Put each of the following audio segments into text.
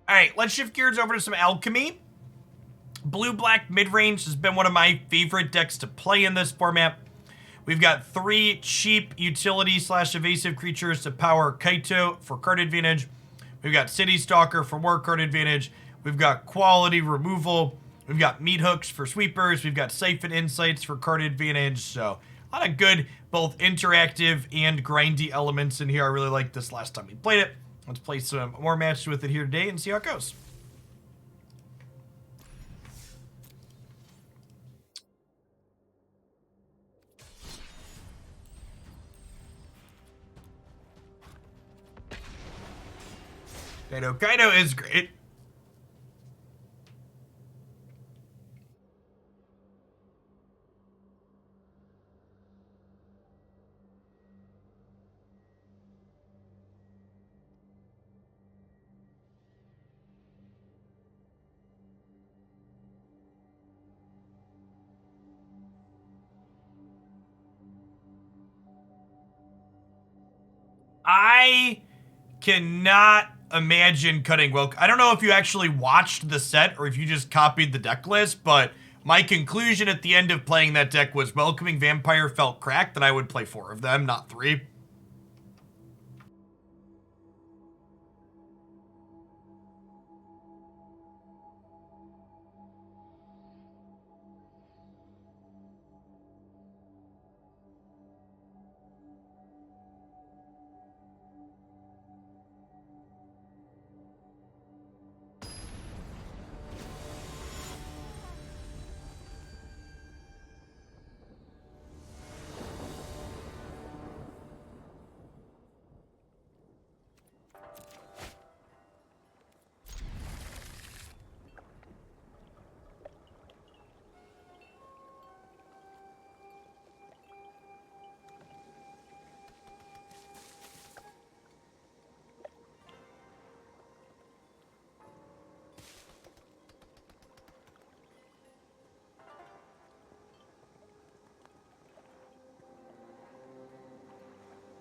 All right, let's shift gears over to some Alchemy. Blue-black mid-range has been one of my favorite decks to play in this format. We've got 3 cheap utility/evasive creatures to power Kaito for card advantage. We've got Citystalker for more card advantage. We've got quality removal. We've got Meathooks for sweepers. We've got Siphon Insights for card advantage. So a lot of good, both interactive and grindy elements in here. I really liked this last time we played it. Let's play some more matches with it here today and see how it goes. Kaito is great. I cannot imagine cutting well. I don't know if you actually watched the set or if you just copied the deck list, but my conclusion at the end of playing that deck was Welcoming Vampire felt cracked, that I would play 4 of them, not 3.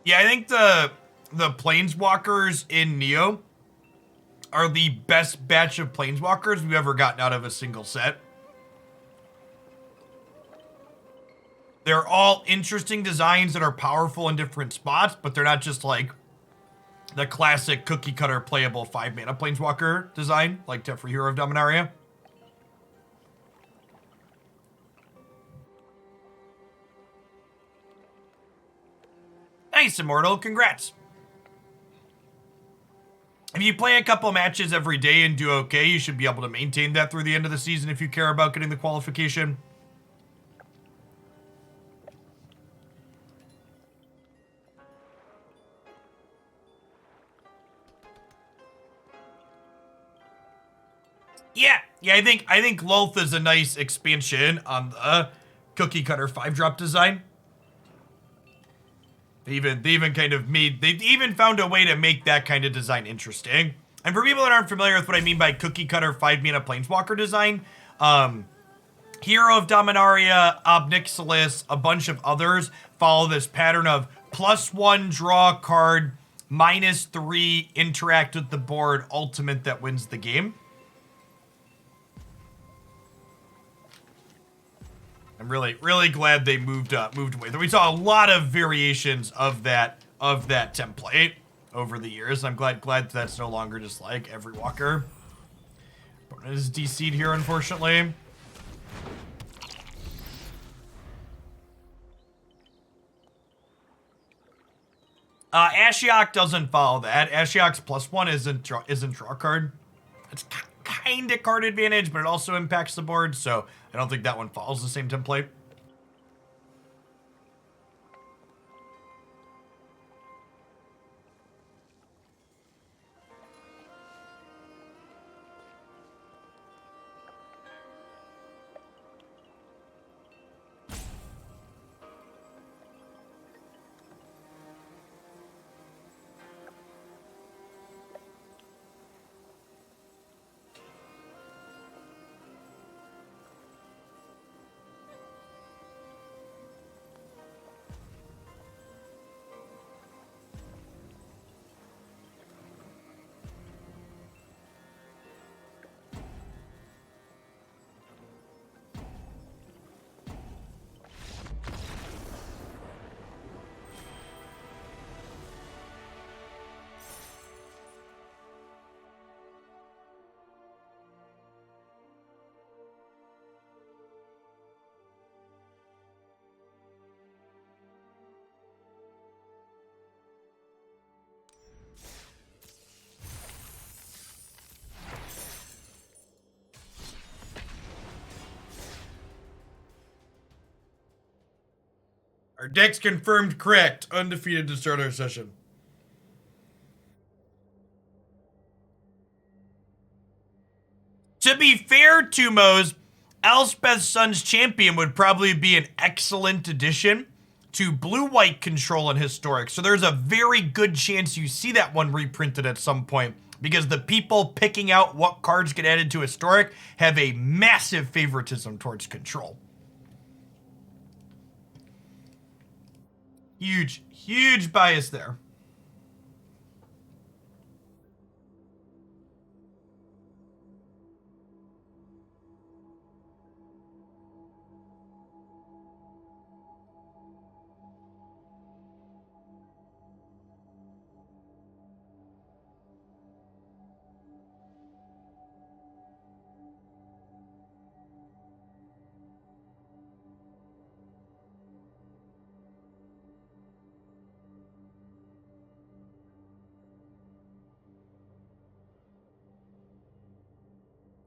Yeah, I think the Planeswalkers in Neo are the best batch of Planeswalkers we've ever gotten out of a single set. They're all interesting designs that are powerful in different spots, but they're not just like the classic cookie cutter playable 5-mana Planeswalker design, like Teferi Hero of Dominaria. Nice, Immortal. Congrats. If you play a couple matches every day and do okay, you should be able to maintain that through the end of the season if you care about getting the qualification. Yeah, I think Loth is a nice expansion on the cookie cutter 5-drop design. They even kind of they've even found a way to make that kind of design interesting. And for people that aren't familiar with what I mean by cookie cutter 5-mana Planeswalker design, Hero of Dominaria, Ob Nixilis, a bunch of others follow this pattern of +1 draw a card, -3 interact with the board, ultimate that wins the game. I'm really glad they moved away. We saw a lot of variations of that template over the years. I'm glad that's no longer just like every walker. Opponent is DC'd here, unfortunately. Ashiok doesn't follow that. Ashiok's +1 isn't draw card. It's kind of card advantage, but it also impacts the board, so I don't think that one follows the same template. Our deck's confirmed correct. Undefeated to start our session. To be fair, Tumos, Elspeth's Son's Champion would probably be an excellent addition to blue-white control in Historic. So there's a very good chance you see that one reprinted at some point, because the people picking out what cards get added to Historic have a massive favoritism towards control. Huge bias there.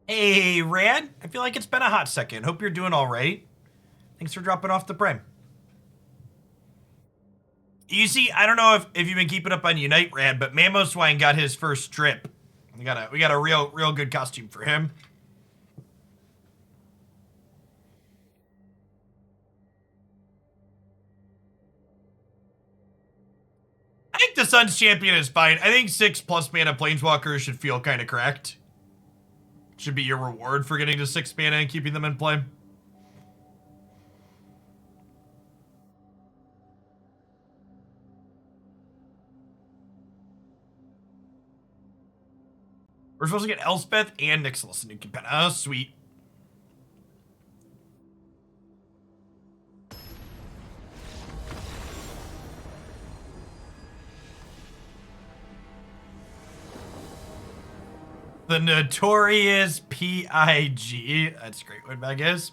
Hey, Rad. I feel like it's been a hot second. Hope you're doing all right. Thanks for dropping off the Prime. You see, I don't know if you've been keeping up on Unite, Rad, but Mamoswine got his first strip. We got a real good costume for him. I think the Sun's Champion is fine. I think 6+ mana Planeswalkers should feel kind of correct. Should be your reward for getting to 6 mana and keeping them in play. We're supposed to get Elspeth and Nixilis in New Capenna. Oh, sweet. The Notorious PIG. That's great what Meg is.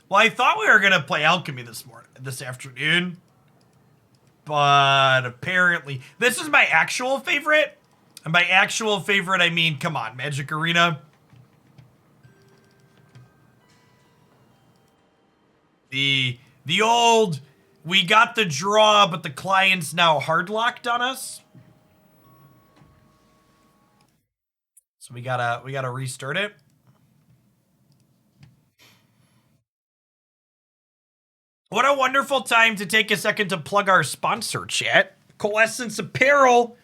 Well, I thought we were going to play Alchemy this afternoon. But apparently, this is my actual favorite. And by actual favorite, I mean, come on, Magic Arena. The old, we got the draw, but the client's now hard locked on us. So we gotta restart it. What a wonderful time to take a second to plug our sponsor, chat. Coalescence Apparel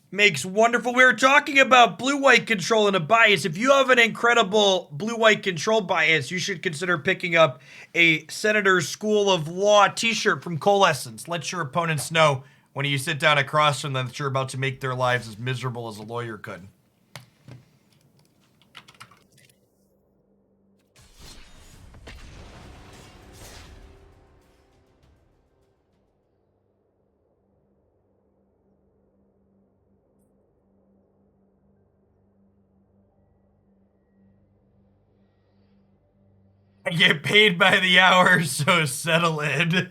makes wonderful. We were talking about blue-white control and a bias. If you have an incredible blue-white control bias, you should consider picking up a Senator's School of Law t-shirt from Coalescence. Let your opponents know when you sit down across from them that you're about to make their lives as miserable as a lawyer could. I get paid by the hour, so settle in.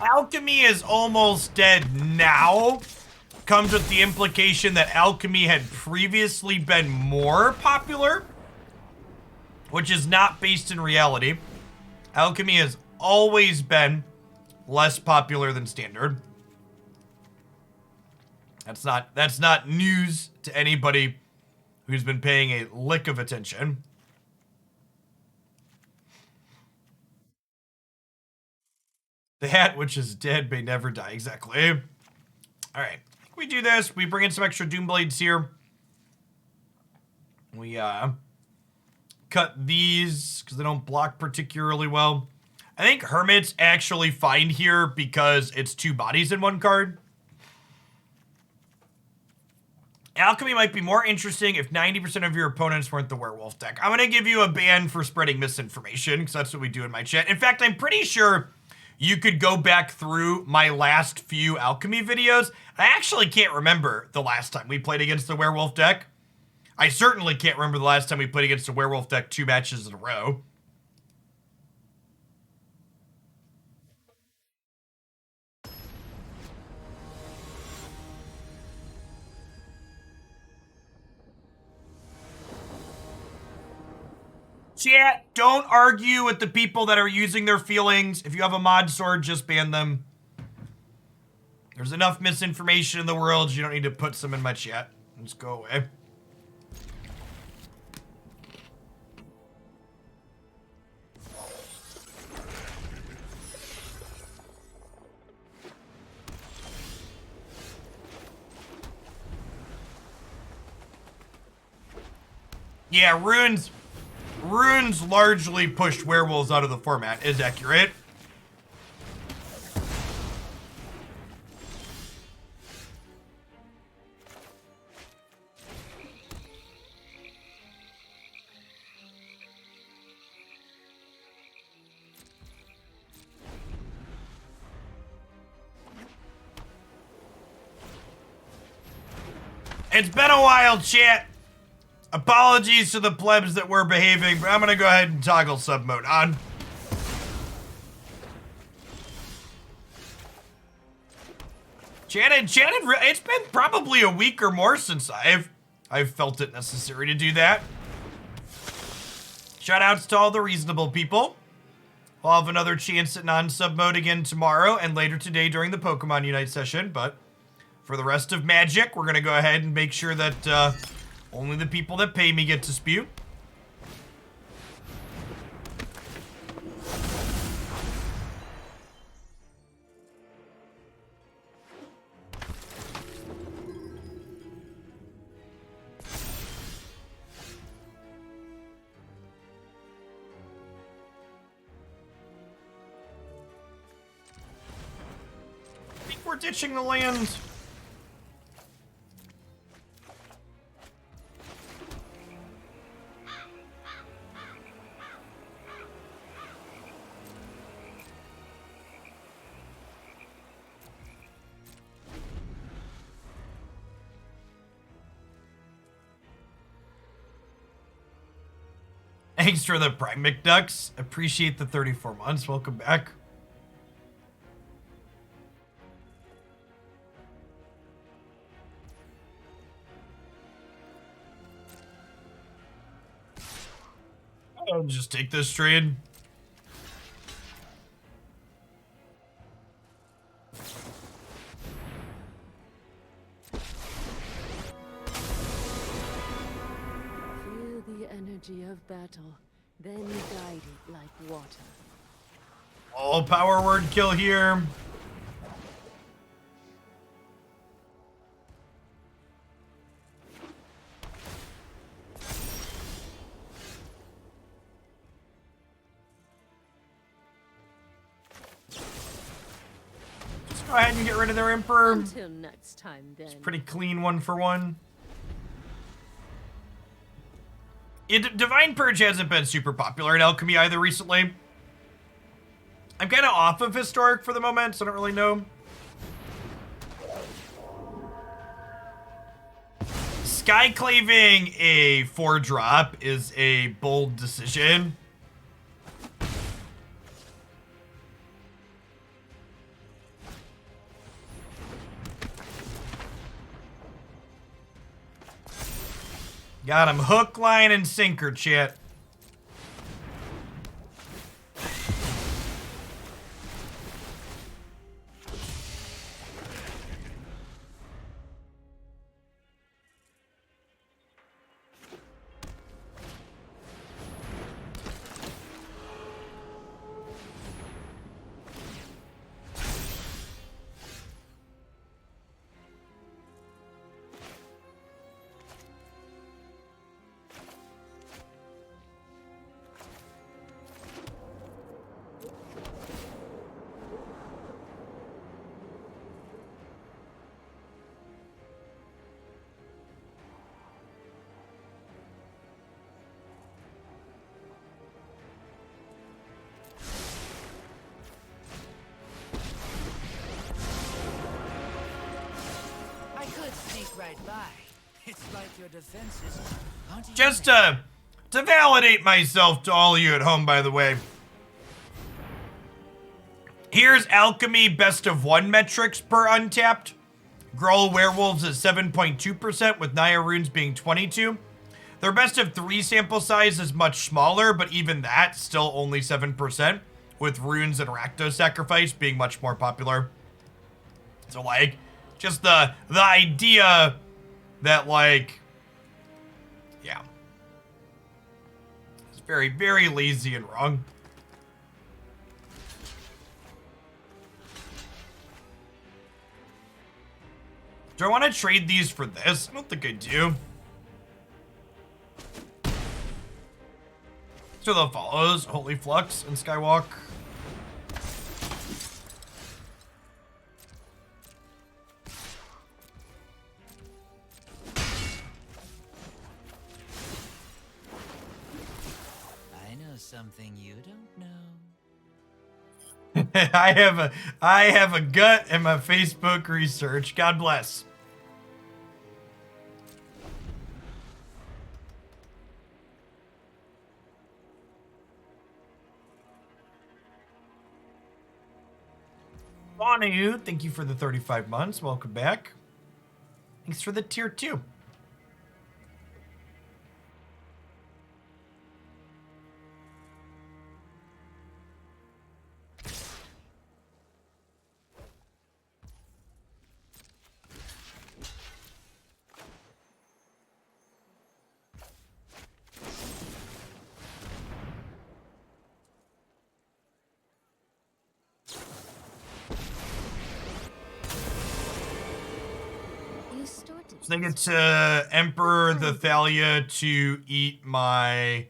Alchemy is almost dead now comes with the implication that Alchemy had previously been more popular, which is not based in reality. Alchemy has always been less popular than Standard. That's not news to anybody who's been paying a lick of attention. That which is dead may never die. Exactly. All right. We do this. We bring in some extra Doomblades here. We cut these because they don't block particularly well. I think Hermit's actually fine here because it's 2 bodies in 1 card. Alchemy might be more interesting if 90% of your opponents weren't the werewolf deck. I'm going to give you a ban for spreading misinformation because that's what we do in my chat. In fact, I'm pretty sure you could go back through my last few Alchemy videos. I actually can't remember the last time we played against the werewolf deck. I certainly can't remember the last time we played against a werewolf deck 2 matches in a row. Chat, don't argue with the people that are using their feelings. If you have a mod sword, just ban them. There's enough misinformation in the world. You don't need to put some in my chat. Just go away. Yeah, runes largely pushed werewolves out of the format, is accurate. It's been a while, chat. Apologies to the plebs that were behaving, but I'm gonna go ahead and toggle sub mode on. Shannon, it's been probably a week or more since I've felt it necessary to do that. Shoutouts to all the reasonable people. We'll have another chance at non-sub mode again tomorrow and later today during the Pokemon Unite session, but for the rest of Magic, we're gonna go ahead and make sure that only the people that pay me get to spew. I think we're ditching the land. Thanks for the Prime McDucks. Appreciate the 34 months. Welcome back. I'll just take this trade. Of battle, then guide it like water. All power word kill here. Just go ahead and get rid of their Emperor. Until next time, then. It's pretty clean 1-for-1. Divine Purge hasn't been super popular in Alchemy either recently. I'm kind of off of Historic for the moment, so I don't really know. Skyclaving a 4-drop is a bold decision. Got him hook, line, and sinker, chat. right by. It's like your defenses aren't Just to validate myself to all of you at home, by the way. Here's Alchemy best of 1 metrics per untapped. Growl Werewolves at 7.2%, with Naya runes being 22. Their best of 3 sample size is much smaller, but even that, still only 7%, with runes and Rakdos Sacrifice being much more popular. So, like, just the idea that, like, yeah. It's very, very lazy and wrong. Do I want to trade these for this? I don't think I do. So the follows, Holy Flux and Skywalk. I know something you don't know. I have a gut in my Facebook research. God bless. Bonu, thank you for the 35 months. Welcome back. Thanks for the tier 2. So they get to Emperor the Thalia to eat my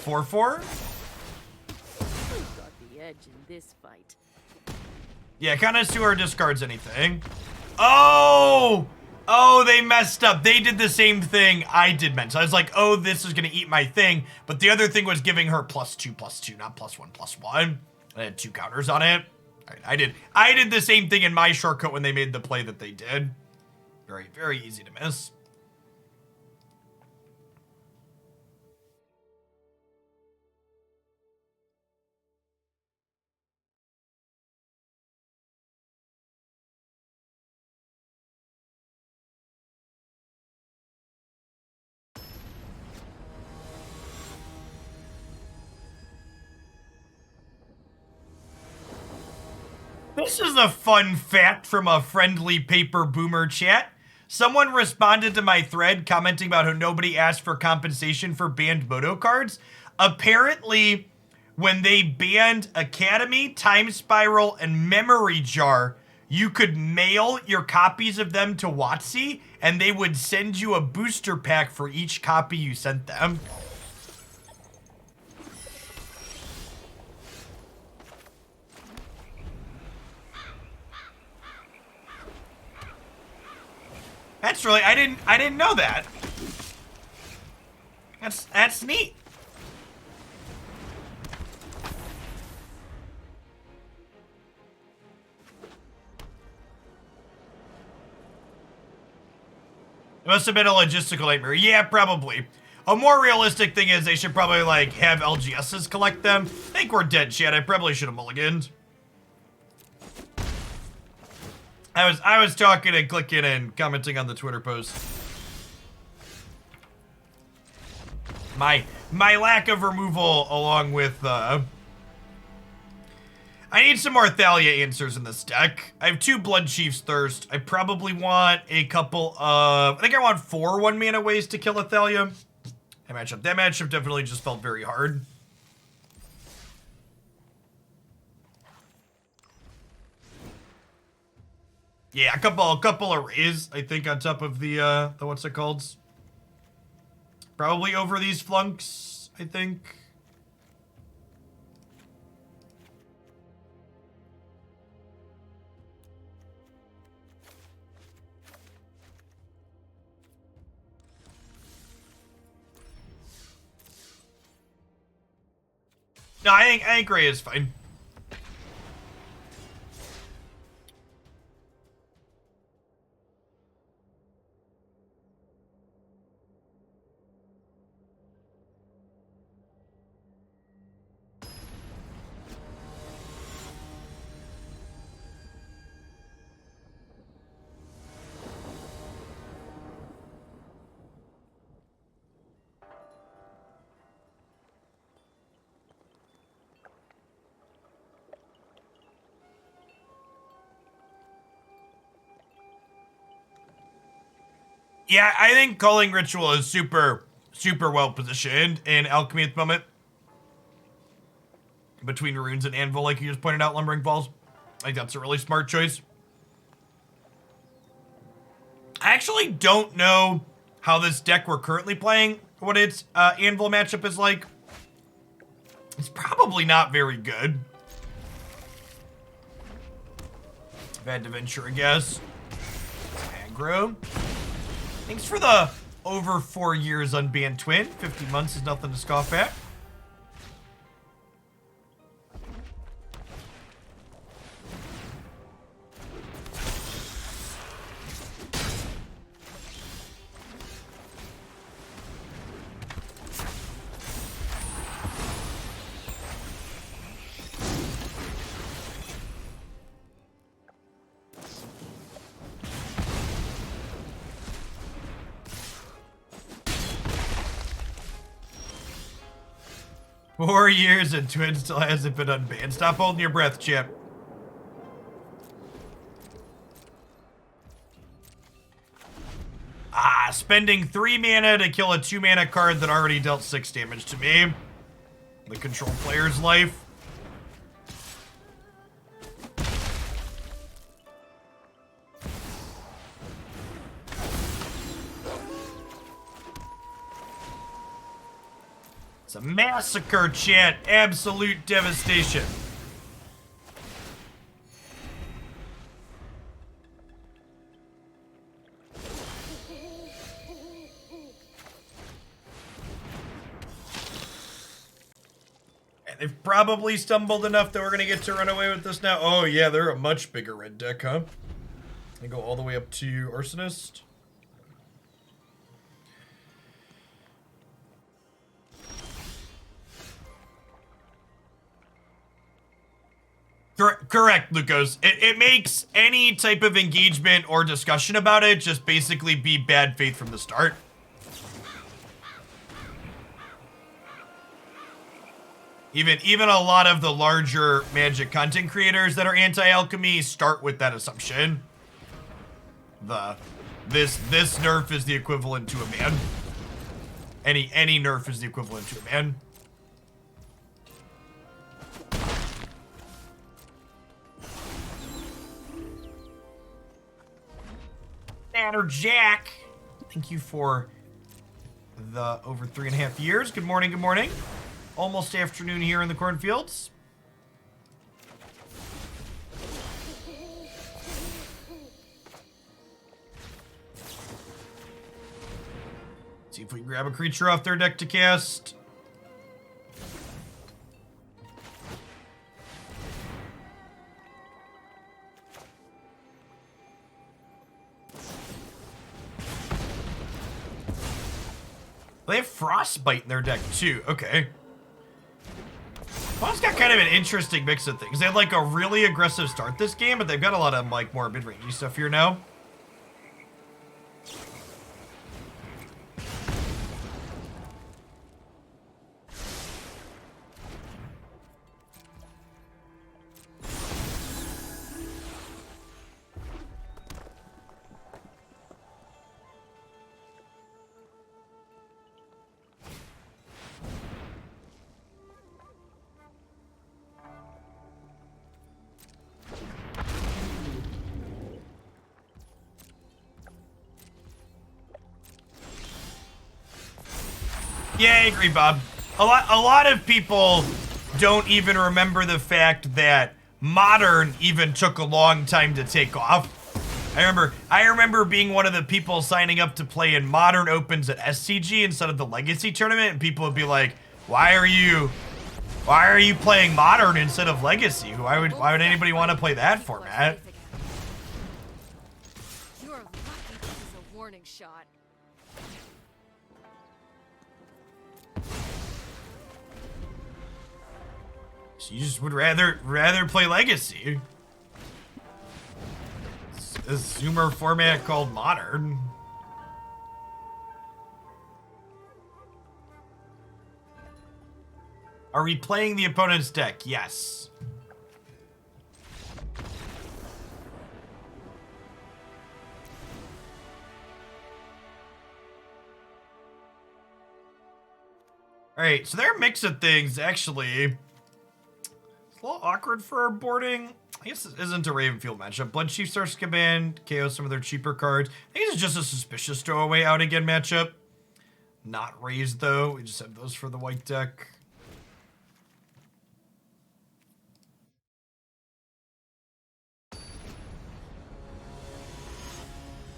4/4. Who's got the edge in this fight? Yeah, Connoisseur discards anything. Oh! Oh, they messed up. They did the same thing I did, man. So I was like, oh, this is going to eat my thing. But the other thing was giving her +2/+2, not +1/+1. I had 2 counters on it. All right, I did the same thing in my shortcut when they made the play that they did. Very, very easy to miss. This is a fun fact from a friendly paper boomer chat. Someone responded to my thread commenting about how nobody asked for compensation for banned Moto cards. Apparently, when they banned Academy, Time Spiral, and Memory Jar, you could mail your copies of them to WotC, and they would send you a booster pack for each copy you sent them. That's really, I didn't know that. That's neat. It must have been a logistical nightmare. Yeah, probably. A more realistic thing is they should probably like have LGSs collect them. I think we're dead, chat. I probably should have mulliganed. I was talking and clicking and commenting on the Twitter post. My lack of removal along with I need some more Thalia answers in this deck. I have 2 Bloodchief's Thirst. I probably want a couple of, I think I want 4 1-mana ways to kill a Thalia. That matchup definitely just felt very hard. Yeah, a couple arrays, I think, on top of the what's it called? Probably over these flunks, I think. No, I think gray is fine. Yeah, I think Culling Ritual is super well positioned in Alchemy at the moment. Between Runes and Anvil, like you just pointed out, Lumbering Falls. I think that's a really smart choice. I actually don't know how this deck we're currently playing, what its Anvil matchup is like. It's probably not very good. Bad to venture a guess. Aggro. Thanks for the over 4 years unbanned twin. 50 months is nothing to scoff at. Four years and Twin still hasn't been unbanned. Stop holding your breath, Chip. Spending 3 mana to kill a 2 mana card that already dealt 6 damage to me. The control player's life. It's a massacre, chat. Absolute devastation. And they've probably stumbled enough that we're going to get to run away with this now. Oh, yeah, they're a much bigger red deck, huh? They go all the way up to Arsonist. Correct, Lucas. It makes any type of engagement or discussion about it just basically be bad faith from the start. Even a lot of the larger Magic content creators that are anti-alchemy start with that assumption. This nerf is the equivalent to a man. Any nerf is the equivalent to a man. Banner Jack, thank you for the over 3.5 years. Good morning, good morning. Almost afternoon here in the cornfields. See if we can grab a creature off their deck to cast. They have Frostbite in their deck too. Okay. Opponent's got kind of an interesting mix of things. They had like a really aggressive start this game, but they've got a lot of like more mid-rangey stuff here now. Yeah, I agree, Bob. A lot of people don't even remember the fact that Modern even took a long time to take off. I remember being one of the people signing up to play in Modern Opens at SCG instead of the Legacy tournament, and people would be like, "Why are you playing Modern instead of Legacy? Why would anybody want to play that format?" You're lucky this is a warning shot. So you just would rather play Legacy. It's a Zoomer format called Modern. Are we playing the opponent's deck? Yes. All right, so their mix of things actually, it's a little awkward for our boarding. I guess this isn't a Ray of Enfeeblement matchup. Bloodchief starts to come in, KO some of their cheaper cards. I think it's just a Suspicious Stowaway out again matchup. Not raised though. We just have those for the white deck.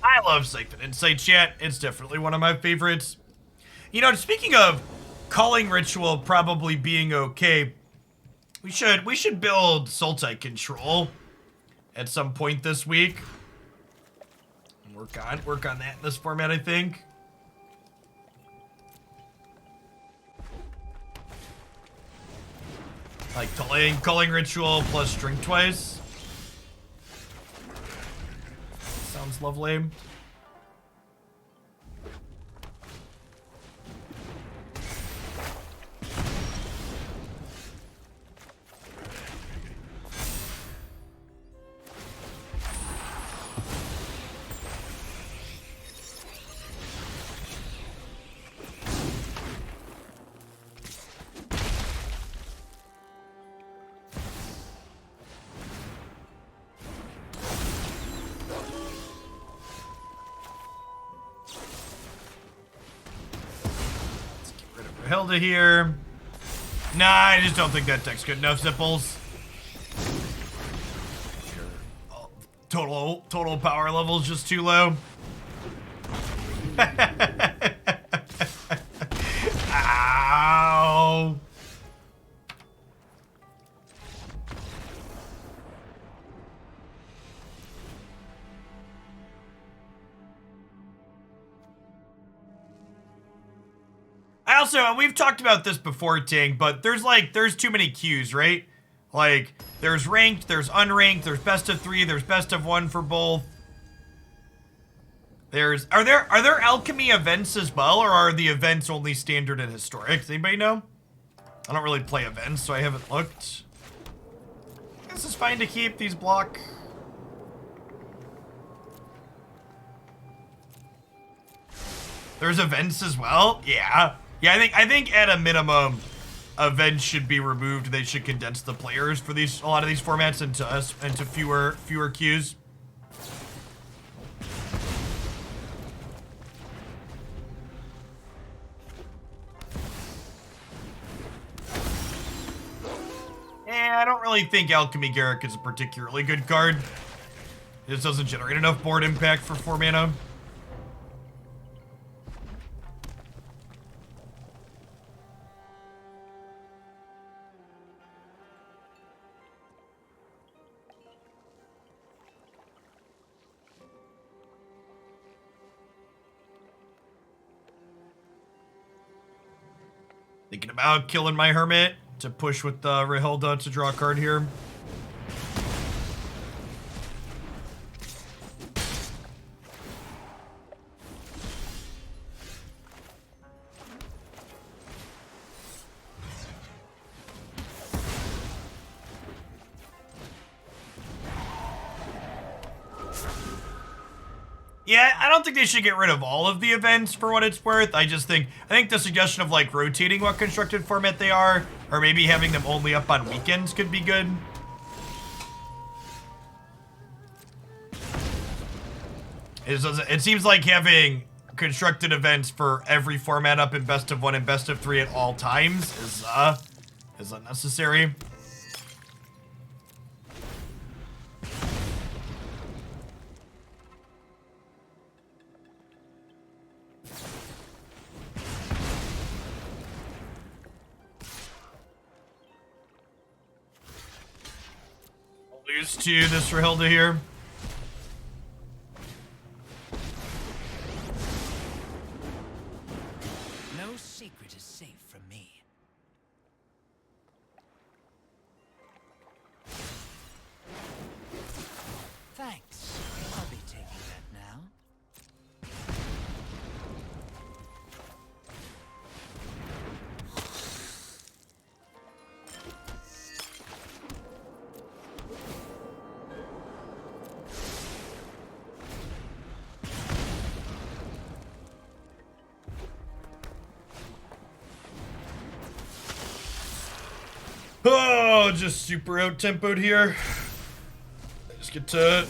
I love Siphon Insight, chat. It's definitely one of my favorites. You know, speaking of Calling Ritual probably being okay, we should build Sultai Control at some point this week. And work on that in this format, I think. Like Calling Ritual plus Drink Twice. Sounds lovely. Hilda here. Nah, I just don't think that deck's good enough, Zipples. Oh, total power level's just too low. Ow. Also, we've talked about this before, Ting, but there's too many queues, right? Like, there's ranked, there's unranked, there's best of 3, there's best of 1 for both. Are there alchemy events as well, or are the events only standard and historic? Does anybody know? I don't really play events, so I haven't looked. This is fine to keep these block. There's events as well? Yeah. Yeah, I think at a minimum, events should be removed. They should condense the players for a lot of these formats into fewer queues. I don't really think Alchemy Garrick is a particularly good card. It just doesn't generate enough board impact for 4 mana. Thinking about killing my Hermit to push with the Rahilda to draw a card here. Yeah, I don't think they should get rid of all of the events for what it's worth. I think the suggestion of like rotating what constructed format they are, or maybe having them only up on weekends could be good. It seems like having constructed events for every format up in best of 1 and best of 3 at all times is unnecessary. Lose to this Rahilda here. No secret is safe from me. Thanks. I'll be taking that now. Oh, just super out-tempoed here. I just get to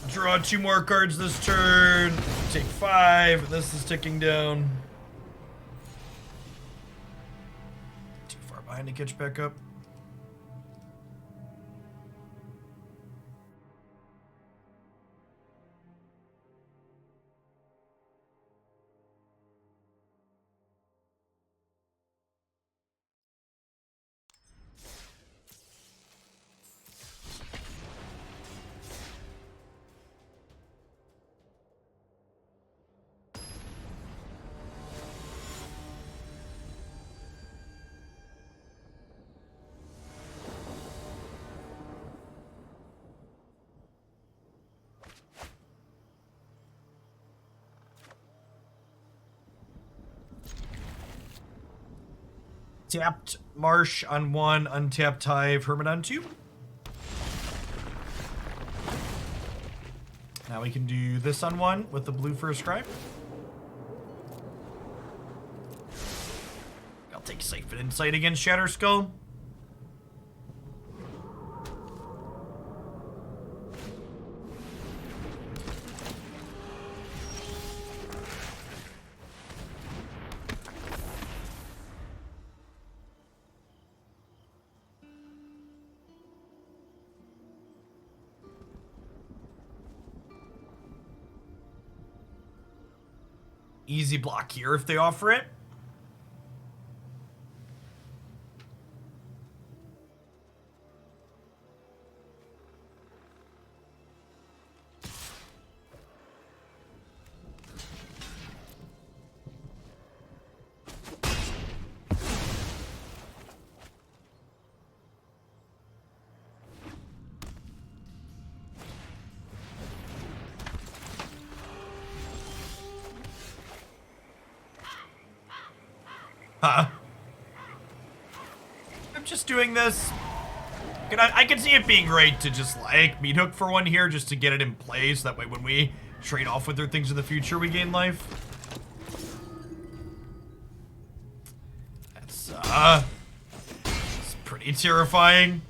draw 2 more cards this turn. Take 5. This is ticking down. Too far behind to catch back up. Tapped Marsh on 1, untapped Hive, Hermit on 2. Now we can do this on 1 with the blue for a scribe. I'll take Siphon Insight against Shatter Skull. Easy block here if they offer it. Huh? I'm just doing this. I can see it being great to just like Meathook for 1 here just to get it in place. That way when we trade off with their things in the future, we gain life. That's it's pretty terrifying.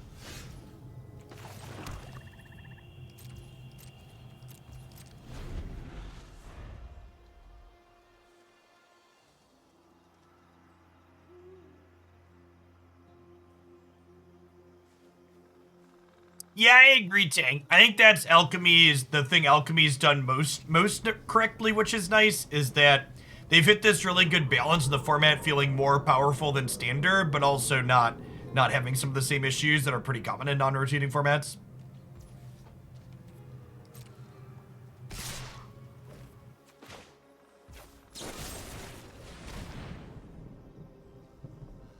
Yeah, I agree, Tang. I think that's Alchemy is the thing Alchemy's done most correctly, which is nice, is that they've hit this really good balance of the format feeling more powerful than standard, but also not having some of the same issues that are pretty common in non-rotating formats.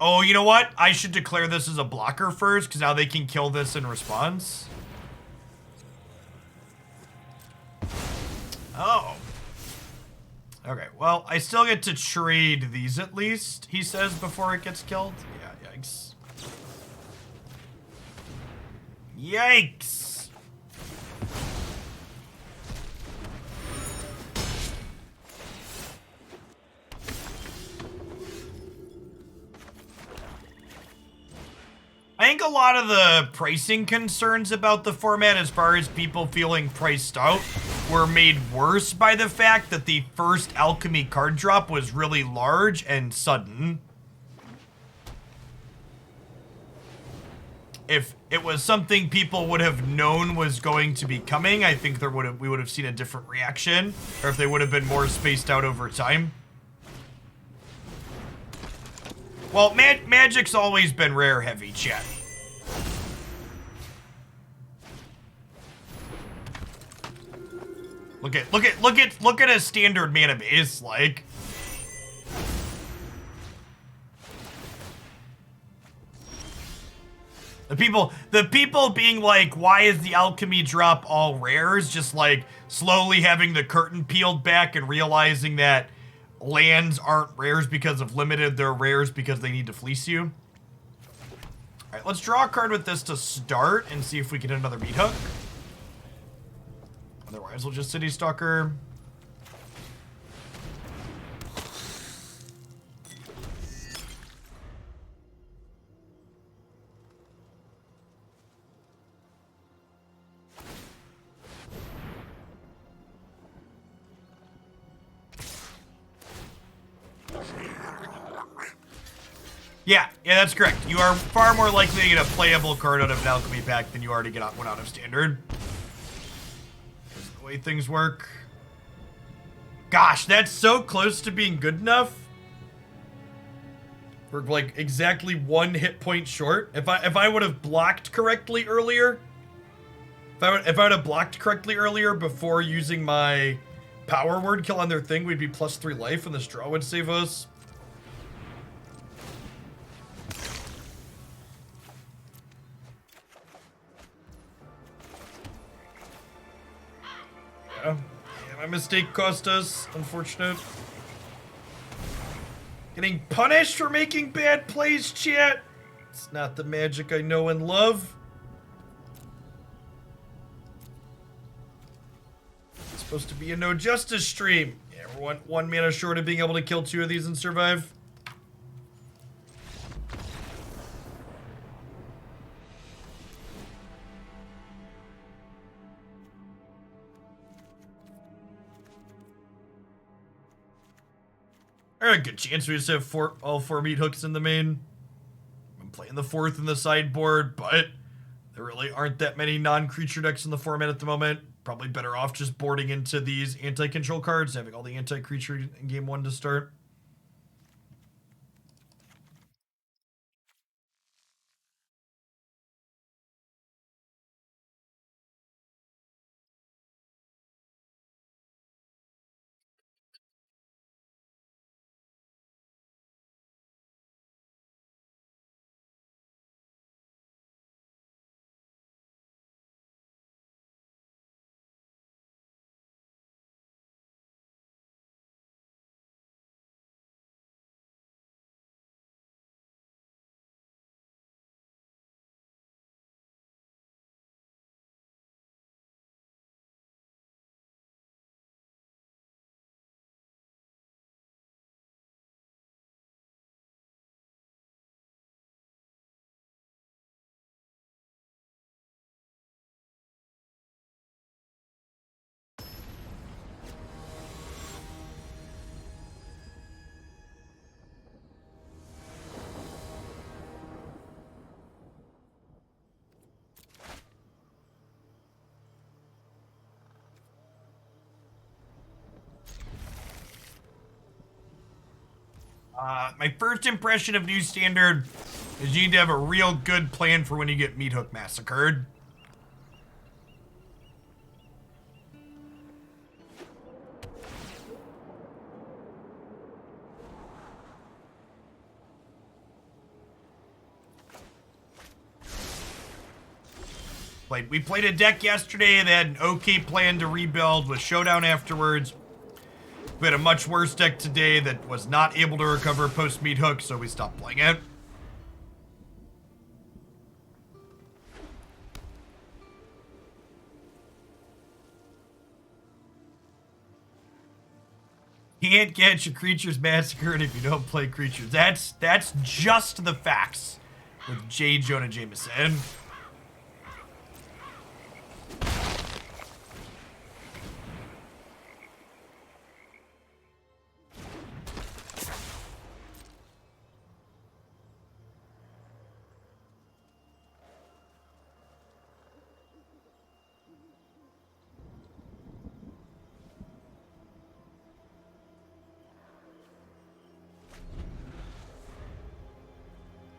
Oh, you know what? I should declare this as a blocker first, because now they can kill this in response. Oh. Okay, well, I still get to trade these at least, he says, before it gets killed. Yeah, yikes. Yikes! I think a lot of the pricing concerns about the format as far as people feeling priced out were made worse by the fact that the first Alchemy card drop was really large and sudden. If it was something people would have known was going to be coming, I think we would have seen a different reaction, or if they would have been more spaced out over time. Well, Magic's always been rare heavy, chat. Look at a standard mana base, like. The people being like, why is the Alchemy drop all rares? Just like slowly having the curtain peeled back and realizing that lands aren't rares because of limited, they're rares because they need to fleece you. Alright, let's draw a card with this to start and see if we can hit another Meathook. Otherwise, we'll just Citystalker. Yeah, that's correct. You are far more likely to get a playable card out of an Alchemy pack than you are to get one out of Standard. That's the way things work. Gosh, that's so close to being good enough. We're like exactly 1 hit point short. If I would have blocked correctly earlier, if I would have blocked correctly earlier before using my power word kill on their thing, we'd be +3 life, and this draw would save us. Yeah, my mistake cost us. Unfortunate. Getting punished for making bad plays, chat. It's not the magic I know and love. It's supposed to be a no justice stream. Yeah, we're one mana short of being able to kill 2 of these and survive. A good chance we just have all 4 meat hooks in the main. I'm playing the 4th in the sideboard, but there really aren't that many non-creature decks in the format at the moment. Probably better off just boarding into these anti-control cards, having all the anti-creature in game 1 to start. My first impression of New Standard is you need to have a real good plan for when you get Meathook Massacred. We played a deck yesterday that had an okay plan to rebuild with Showdown afterwards. We had a much worse deck today that was not able to recover post Meathook, so we stopped playing it. Can't get your creatures massacred if you don't play creatures. That's just the facts with J. Jonah Jameson.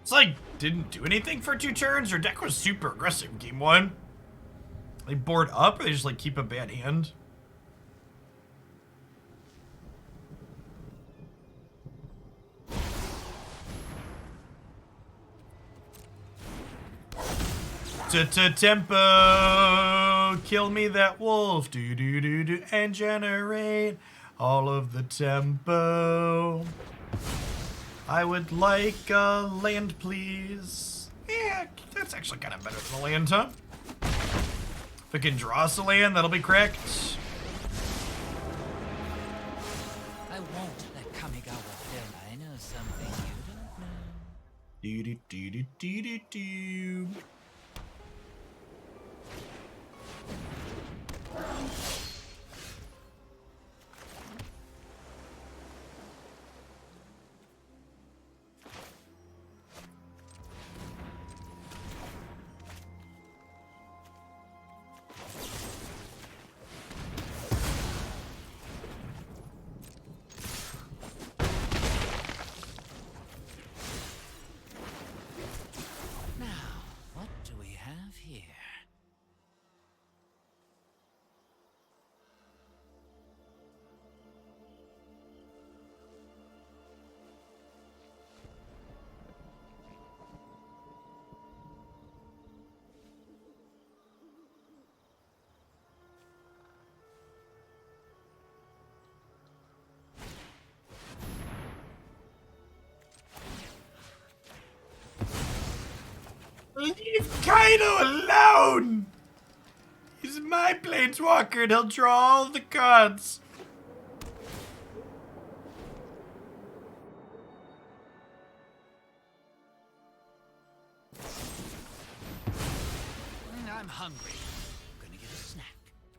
It's like, didn't do anything for 2 turns. Your deck was super aggressive in game 1. They board up, or they just like keep a bad hand? Tempo, kill me that wolf, do, and generate all of the tempo. I would like a land, please. Yeah, that's actually kind of better than a land, huh? If we can draw us a land, that'll be correct. I won't let Kamigawa fail. I know something you don't know. Do. Leave Kaito alone! He's my planeswalker and he'll draw all the cards. I'm hungry. Gonna get a snack.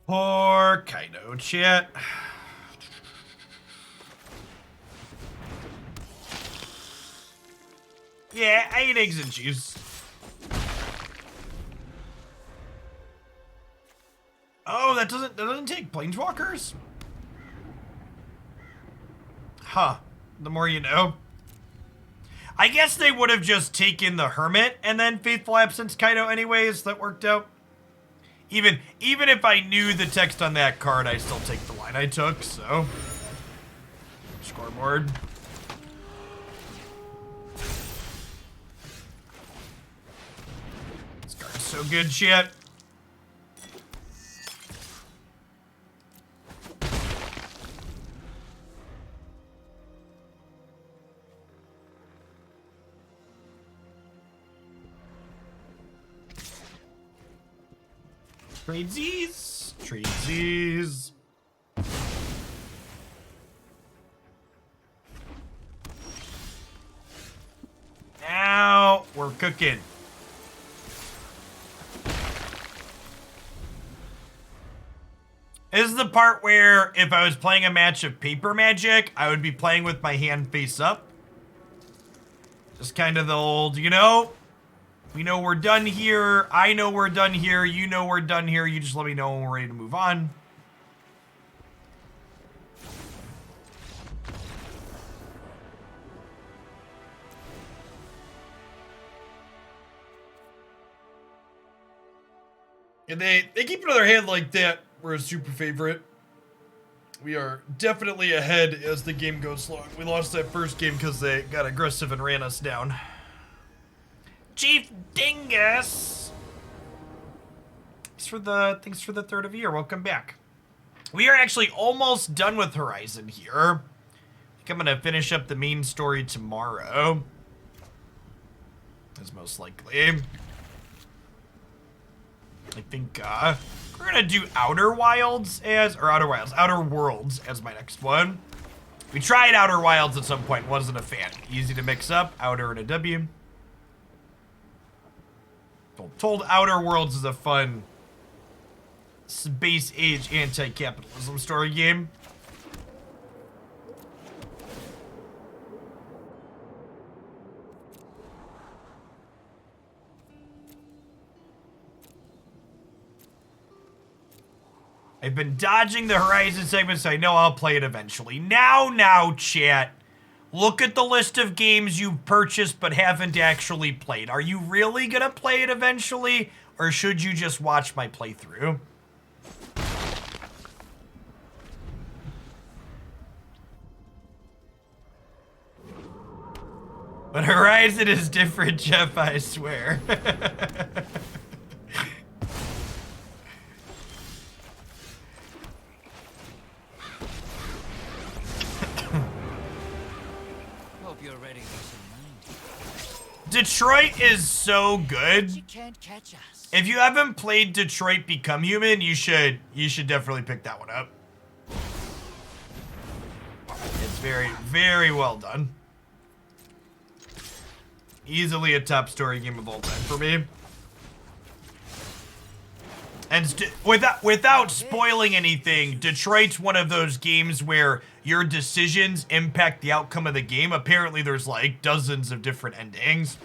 Poor Kaito, chat. Yeah, I eat eggs and cheese. Oh, that doesn't take planeswalkers? Huh. The more you know. I guess they would have just taken the Hermit and then Faithful Absence Kaito anyways. That worked out. Even if I knew the text on that card, I still take the line I took, so. Scoreboard. This card's so good, shit. Tradesies. Tradesies. Now we're cooking. This is the part where if I was playing a match of paper magic, I would be playing with my hand face up. Just kind of the old, you know, we know we're done here. I know we're done here. You know we're done here. You just let me know when we're ready to move on. And they keep another hand like that. We're a super favorite. We are definitely ahead as the game goes along. We lost that first game because they got aggressive and ran us down. Chief Dingus! Thanks for the third of year. Welcome back. We are actually almost done with Horizon here. I think I'm gonna finish up the main story tomorrow. That's most likely. I think we're gonna do Outer Worlds as my next one. We tried Outer Wilds at some point, wasn't a fan. Easy to mix up, Outer and a W. Told Outer Worlds is a fun space age anti-capitalism story game. I've been dodging the Horizon segment, so I know I'll play it eventually. Now, chat. Look at the list of games you've purchased but haven't actually played. Are you really gonna play it eventually, or should you just watch my playthrough? But Horizon is different, Jeff, I swear. Detroit is so good. You can't catch us. If you haven't played Detroit Become Human, you should definitely pick that one up. It's very, very well done. Easily a top story game of all time for me. And without spoiling anything, Detroit's one of those games where your decisions impact the outcome of the game. Apparently there's like dozens of different endings.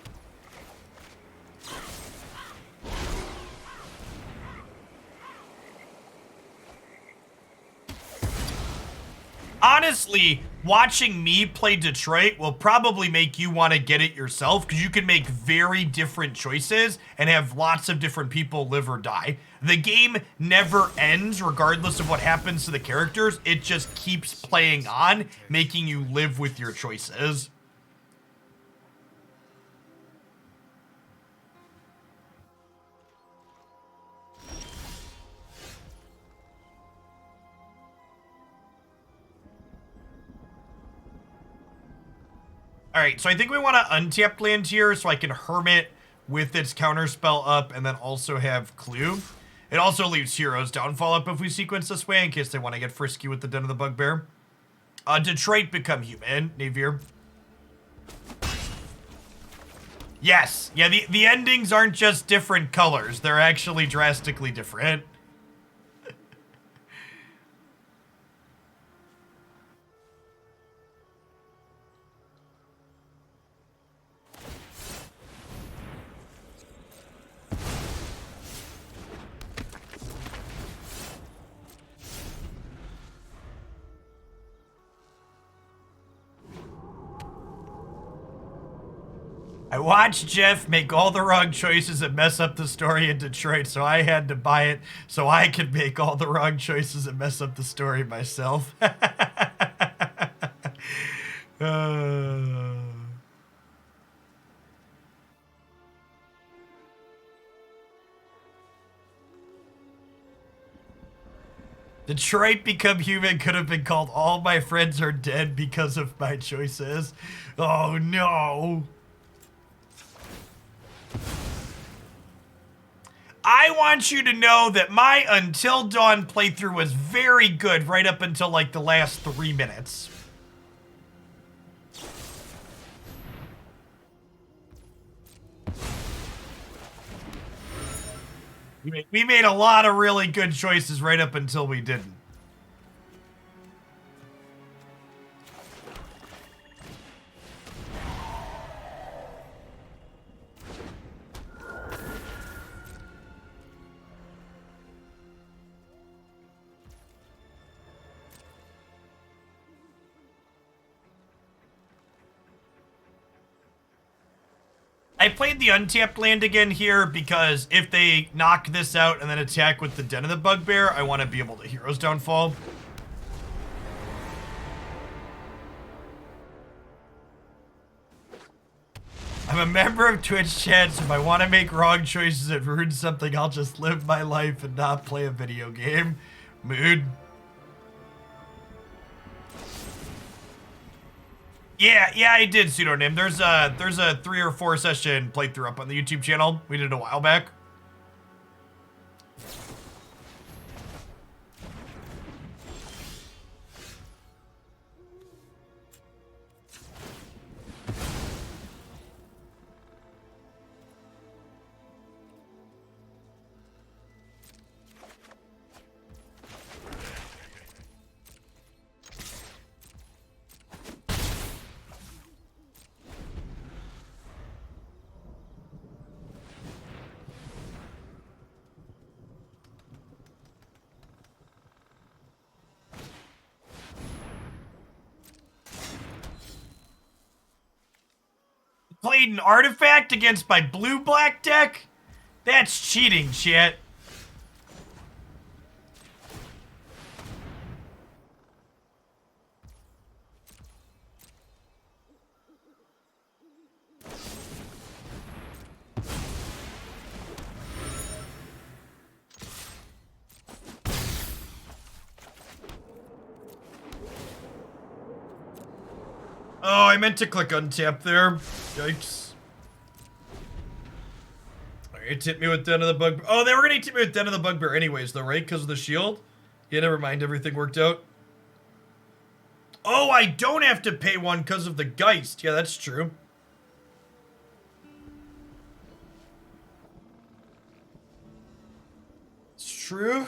Honestly, watching me play Detroit will probably make you want to get it yourself, because you can make very different choices and have lots of different people live or die. The game never ends regardless of what happens to the characters. It just keeps playing on, making you live with your choices. All right, so I think we want to untap land here so I can Hermit with its counterspell up and then also have Clue. It also leaves Hero's Downfall up if we sequence this way in case they want to get frisky with the Den of the Bugbear. Detroit become human, Navier. Yes, yeah, the endings aren't just different colors. They're actually drastically different. I watched Jeff make all the wrong choices and mess up the story in Detroit, so I had to buy it so I could make all the wrong choices and mess up the story myself. Detroit Become Human could have been called All My Friends Are Dead because of my choices. Oh no. I want you to know that my Until Dawn playthrough was very good right up until like the last 3 minutes. We made a lot of really good choices right up until we didn't. I played the untapped land again here because if they knock this out and then attack with the Den of the Bugbear, I want to be able to Hero's Downfall. I'm a member of Twitch chat, so if I want to make wrong choices and ruin something, I'll just live my life and not play a video game. Mood. Yeah, I did pseudonym. There's a 3 or 4 session playthrough up on the YouTube channel. We did a while back. Played an artifact against my blue-black deck? That's cheating, chat. Oh, I meant to click untap there. Yikes. Alright, hit me with Den of the Bugbear. Oh, they were gonna hit me with Den of the Bugbear anyways, though, right? Because of the shield? Yeah, never mind. Everything worked out. Oh, I don't have to pay one because of the Geist. Yeah, that's true. It's true.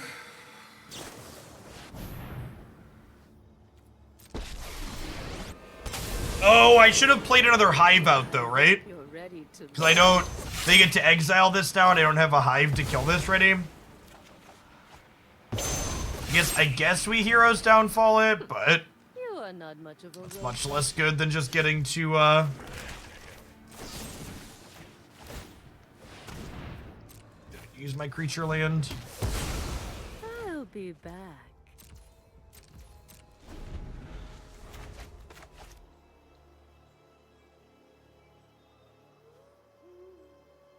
Oh, I should have played another Hive out though, right? Because I don't... They get to exile this now and I don't have a Hive to kill this ready. I guess we Hero's Downfall it, but... You are not much of a it's much less good than just getting to, use my creature land. I'll be back.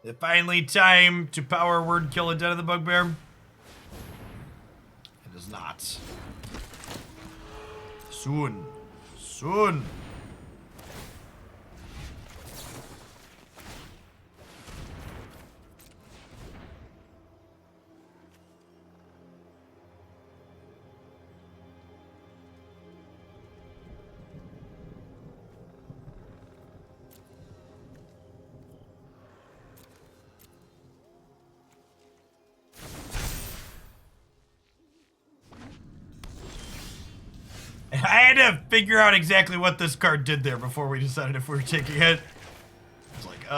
It's finally time to power word kill a Den of the Bugbear. It is not. Soon. Soon. had to figure out exactly what this card did there before we decided if we were taking it. It's like,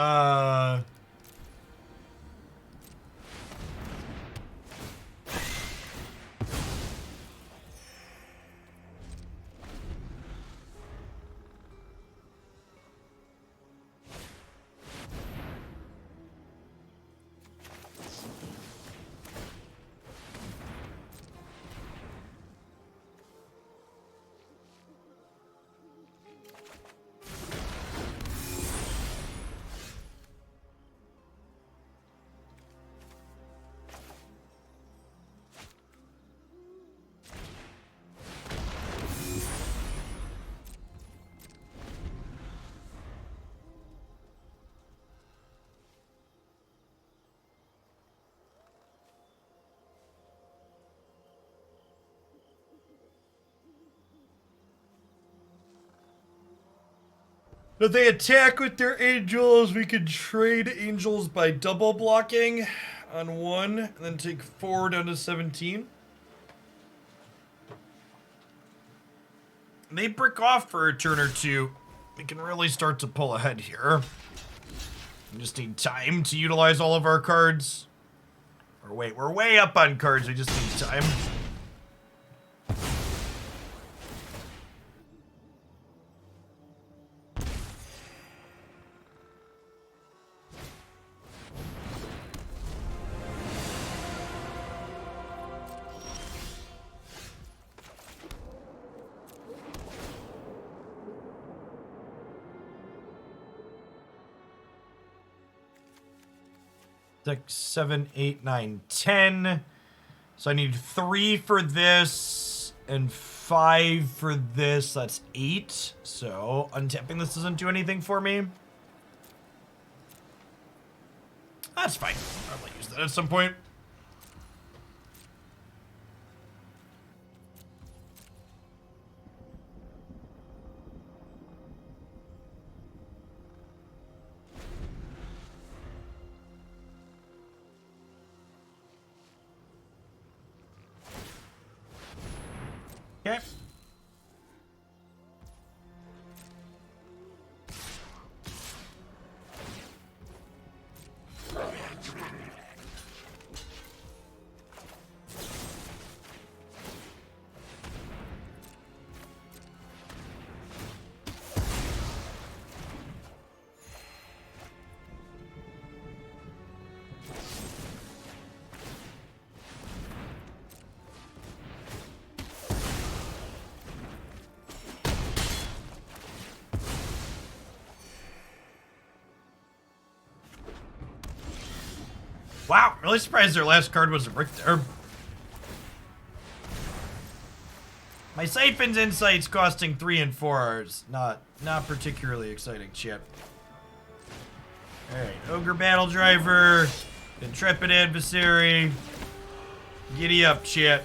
if they attack with their angels, we can trade angels by double blocking on 1, and then take 4 down to 17. They brick off for a turn or 2. We can really start to pull ahead here. We just need time to utilize all of our cards. Or wait, we're way up on cards, we just need time. Six, 7, 8, 9, 10. So I need 3 for this and 5 for this. That's 8. So untapping this doesn't do anything for me. That's fine. I'll use that at some point. Okay. Wow, really surprised their last card was a brick there. My Siphon Insight's costing 3 and 4 is not particularly exciting shit. Alright, Ogre Battle Driver, Intrepid Adversary. Giddy up, shit.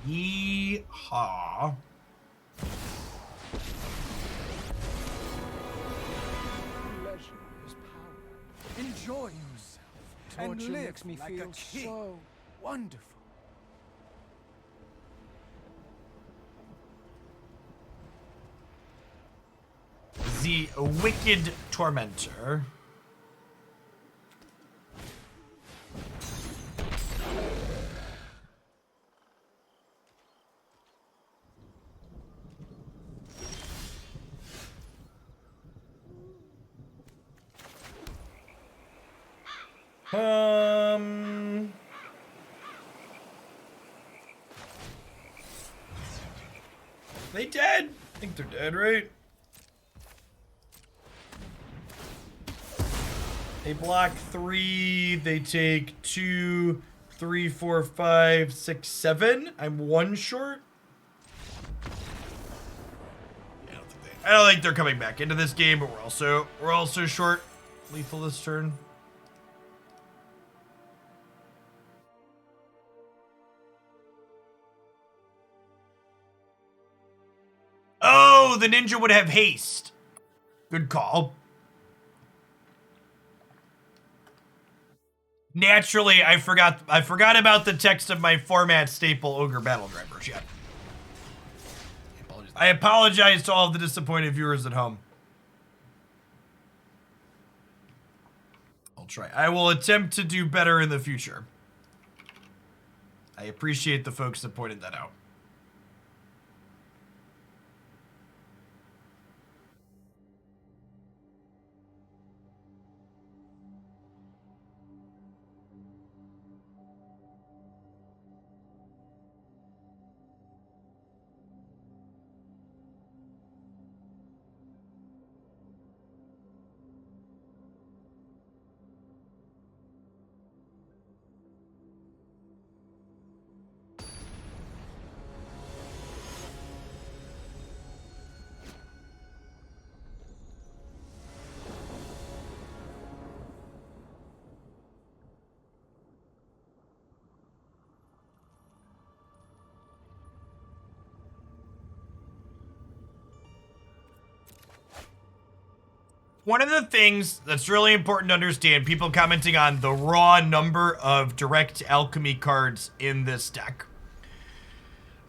Yeehaw. Enjoy yourself. Torture and live makes me like feel a king. so Wonderful. The Wicked Tormentor. They dead? I think they're dead, right? They block 3. They take 2, 3, 4, 5, 6, 7. I'm 1 short. I don't think they're coming back into this game, but we're also short lethal this turn. Oh, the ninja would have haste. Good call. Naturally, I forgot about the text of my format staple Ogre Battle Drivers yet. I apologize to all the disappointed viewers at home. I'll try. I will attempt to do better in the future. I appreciate the folks that pointed that out. One of the things that's really important to understand, people commenting on the raw number of direct alchemy cards in this deck.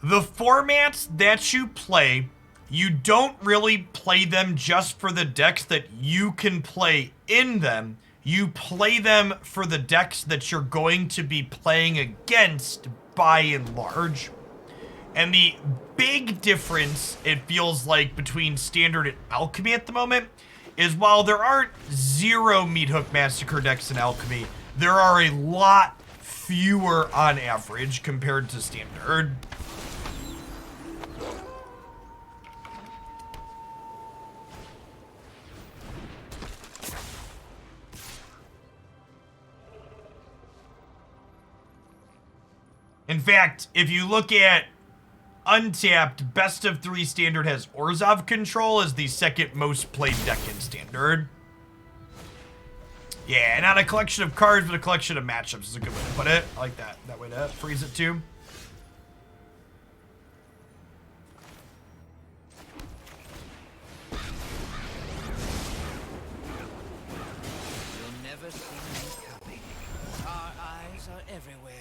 The formats that you play, you don't really play them just for the decks that you can play in them. You play them for the decks that you're going to be playing against by and large. And the big difference, it feels like, between Standard and Alchemy at the moment is while there aren't 0 Meathook Massacre decks in Alchemy, there are a lot fewer on average compared to Standard. In fact, if you look at Untapped, Best of 3 Standard has Orzhov Control as the second most played deck in Standard. Yeah, not a collection of cards, but a collection of matchups is a good way to put it. I like that. That way to freeze it too. You'll never see me coming. Our eyes are everywhere.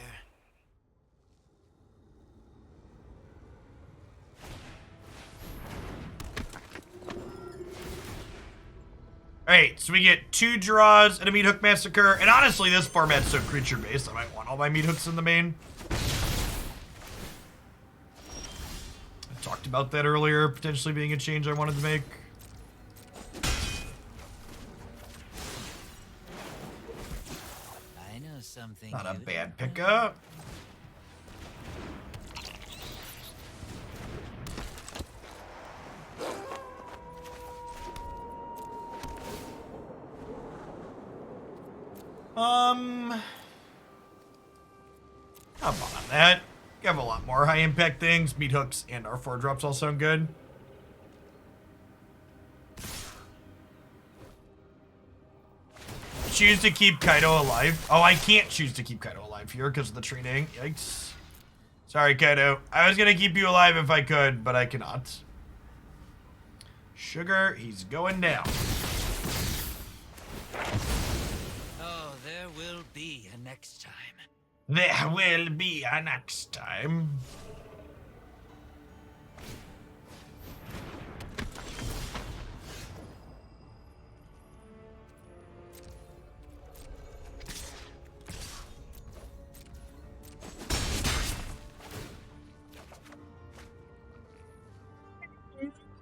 Alright, so we get 2 draws and a Meathook Massacre. And honestly, this format's so creature-based, I might want all my Meathooks in the main. I talked about that earlier, potentially being a change I wanted to make. I know something. Not a you bad don't know. pickup. How about that? You have a lot more high impact things. Meathooks and our 4-drops all sound good. Choose to keep Kaito alive. Oh, I can't choose to keep Kaito alive here because of the training. Yikes. Sorry, Kaito. I was gonna keep you alive if I could, but I cannot. Sugar, he's going down. Oh, there will be a next time. There will be a next time.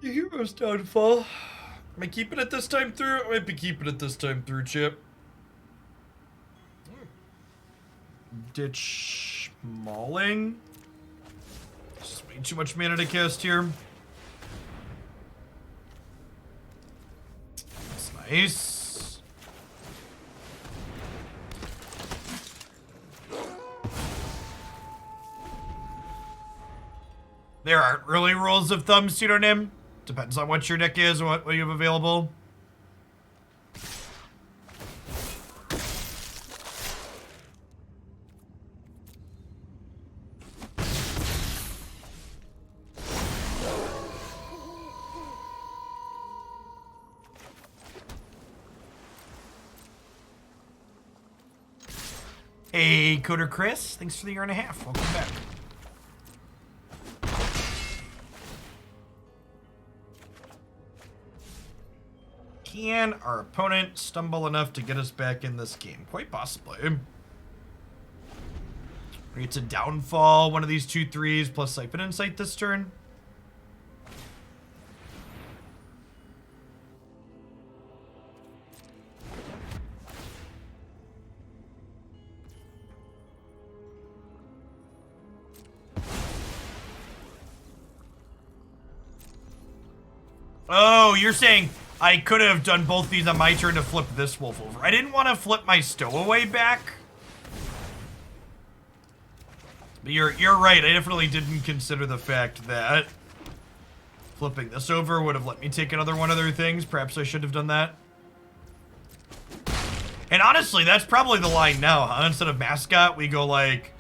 The hero's downfall. Am I keeping it this time through? I might be keeping it this time through, Chip. Ditch Mauling. Just way too much mana to cast here. That's nice. There aren't really rules of thumb, pseudonym. Depends on what your deck is and what you have available. Hey, Coder Chris, thanks for the year and a half. Welcome back. Can our opponent stumble enough to get us back in this game? Quite possibly. It's a downfall, one of these 2/3 plus Siphon Insight this turn. Oh, you're saying I could have done both these on my turn to flip this wolf over. I didn't want to flip my Stowaway back. But you're right. I definitely didn't consider the fact that flipping this over would have let me take another one of their things. Perhaps I should have done that. And honestly, that's probably the line now, huh? Instead of Mascot, we go like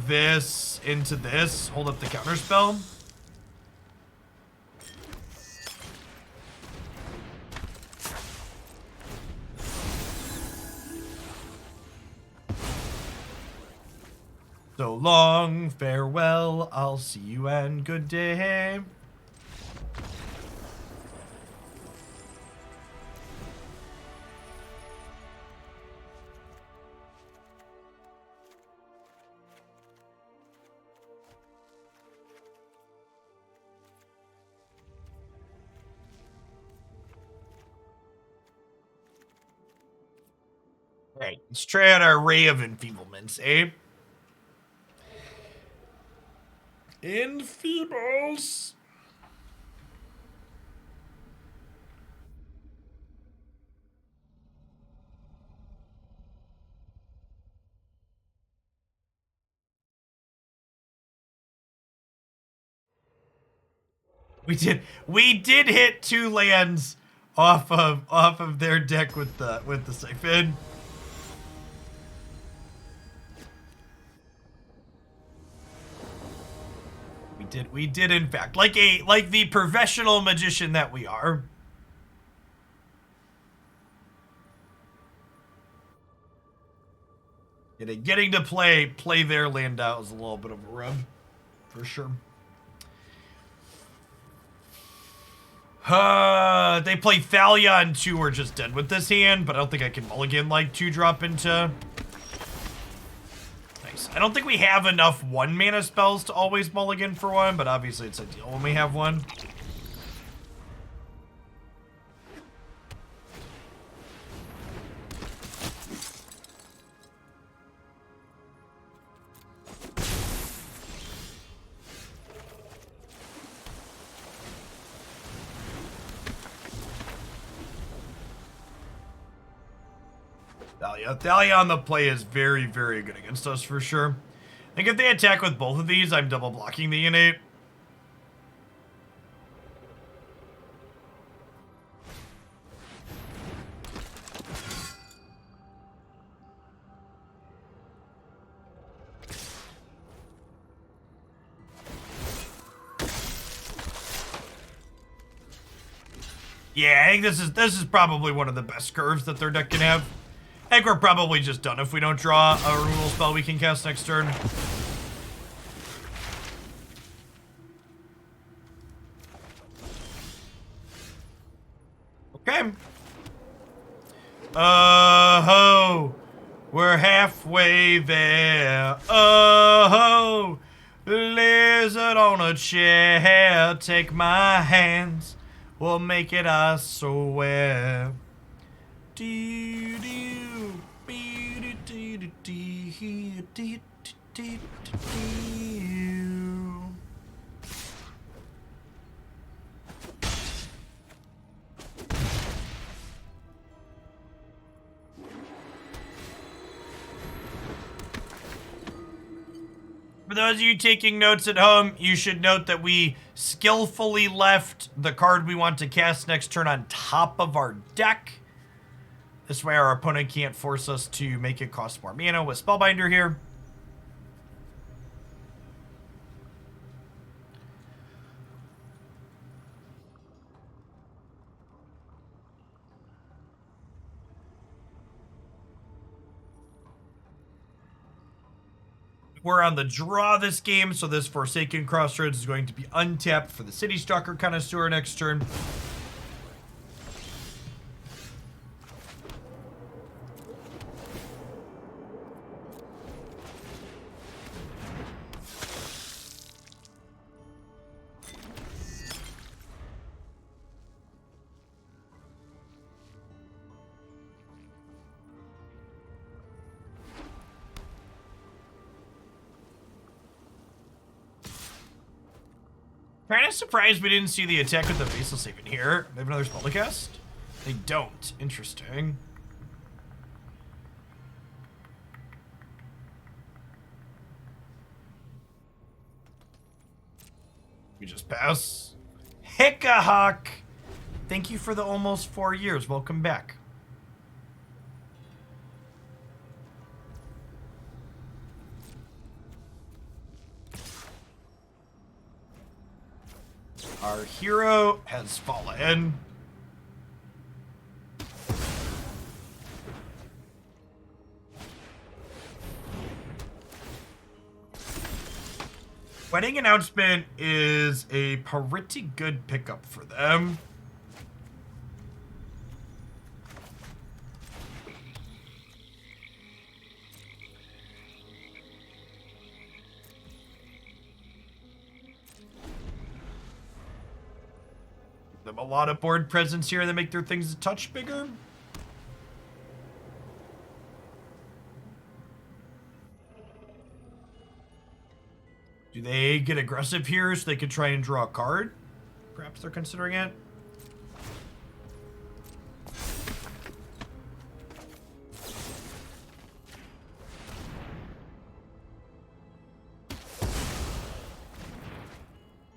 this into this. Hold up the counterspell. So long, farewell, I'll see you and good day. All right, let's try out our Ray of Enfeeblements, eh? Enfeebles. We did hit 2 lands off of their deck with the Siphon. We did in fact, like the professional magician that we are. Getting to play their land out is a little bit of a rub, for sure. They play Thalia and 2 we're just dead with this hand, but I don't think I can mulligan like 2-drop into. Nice. I don't think we have enough 1-mana spells to always mulligan for 1, but obviously it's ideal when we have 1. Thalia on the play is very, very good against us for sure. I think if they attack with both of these, I'm double blocking the innate. Yeah, I think this is probably one of the best curves that their deck can have. I think we're probably just done if we don't draw a removal spell we can cast next turn. Okay. Oh-ho! We're halfway there. Oh-ho! Lizard on a chair, take my hands. We'll make it, I swear. For those of you taking notes at home, you should note that we skillfully left the card we want to cast next turn on top of our deck. This way our opponent can't force us to make it cost more mana with Spellbinder here. We're on the draw this game, so this Forsaken Crossroads is going to be untapped for the Citystalker Connoisseur next turn. Kind of surprised we didn't see the attack with the Faceless Haven here. They have another spell to cast? They don't. Interesting. We just pass. Hickahawk! Thank you for the almost 4 years. Welcome back. Our hero has fallen. Wedding Announcement is a pretty good pickup for them. Them a lot of board presence here that make their things a touch bigger. Do they get aggressive here so they could try and draw a card? Perhaps they're considering it.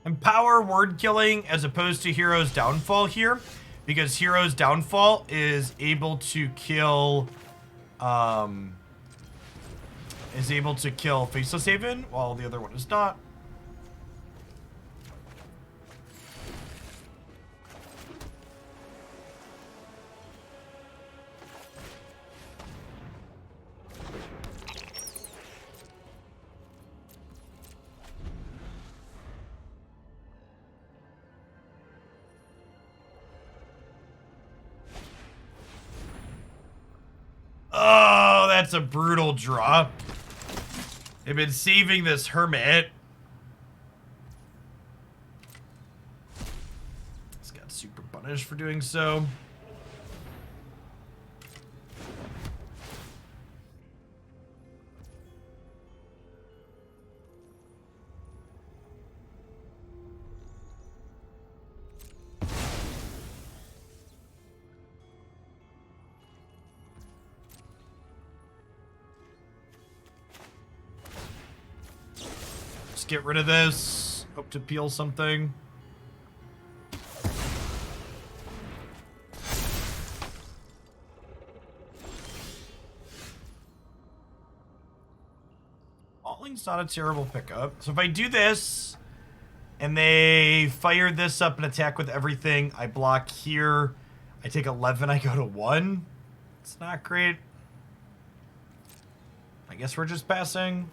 Empower word killing as opposed to Hero's Downfall here, because Hero's Downfall is able to kill Faceless Haven, while the other one is not. Oh, that's a brutal draw. They've been saving this Hermit. He's got super punished for doing so. Get rid of this. Hope to peel something. Mauling's not a terrible pickup. So if I do this and they fire this up and attack with everything, I block here. I take 11, I go to 1. It's not great. I guess we're just passing.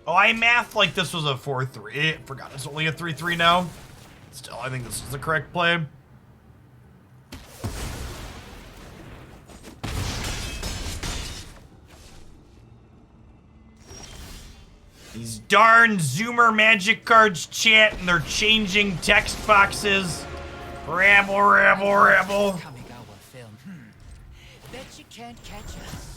Oh, I mathed like this was a 4-3. Forgot it's only a 3-3 now. Still, I think this is the correct play. These darn Zoomer magic cards chat and they're changing text boxes. Rabble, rabble, rabble. Kamigawa film. Bet you can't catch us.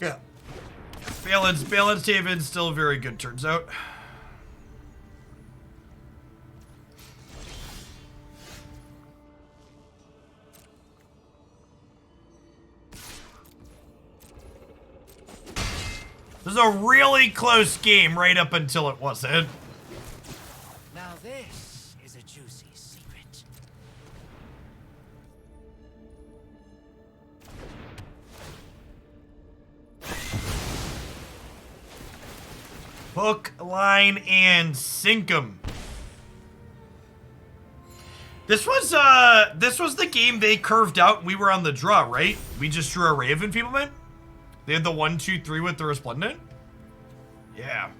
Yeah. Balanced Haven still very good, turns out. This is a really close game right up until it wasn't. Now this is a juicy secret. Hook, line, and sink 'em. This was the game they curved out and we were on the draw, right? We just drew a Ray of Enfeeblement. They had the 1, 2, 3 with the Resplendent. Yeah.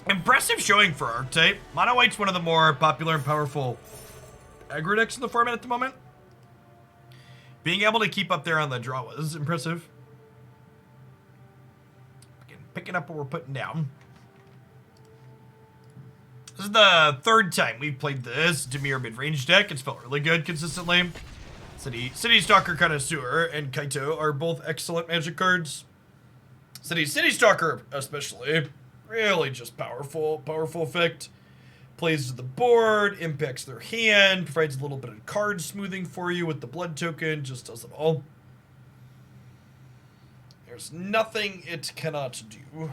Impressive showing for Archetype. Mono White's one of the more popular and powerful aggro decks in the format at the moment. Being able to keep up there on the draw was impressive. Again, picking up what we're putting down. This is the third time we've played this Dimir mid-range deck. It's felt really good consistently. Citystalker Connoisseur and Kaito are both excellent Magic cards. Citystalker especially, really just powerful effect. Plays to the board, impacts their hand, provides a little bit of card smoothing for you with the blood token, just does it all. There's nothing it cannot do.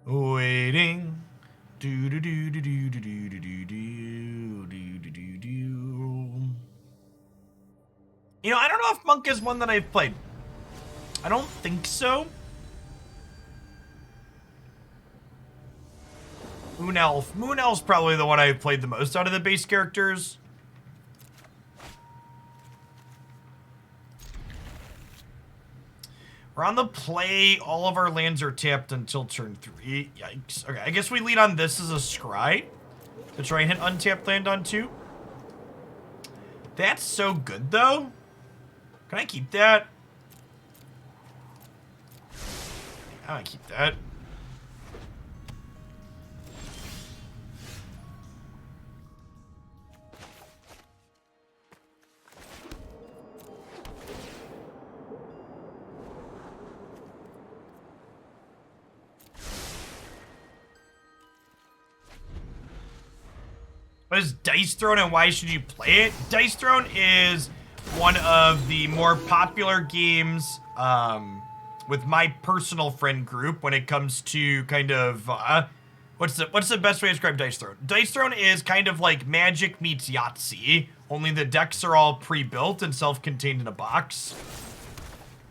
Waiting. Do do do do do do do do do do do do do. You know, I don't know if Monk is one that I've played. I don't think so. Moon Elf. Moon Elf's probably the one I've played the most out of the base characters. We're on the play. All of our lands are tapped until turn 3. Yikes. Okay, I guess we lead on this as a scry to try and hit untapped land on 2. That's so good, though. Can I keep that? I want to keep that. What is Dice Throne and why should you play it? Dice Throne is one of the more popular games with my personal friend group when it comes to kind of what's the best way to describe Dice Throne? Dice Throne is kind of like Magic meets Yahtzee, only the decks are all pre-built and self-contained in a box.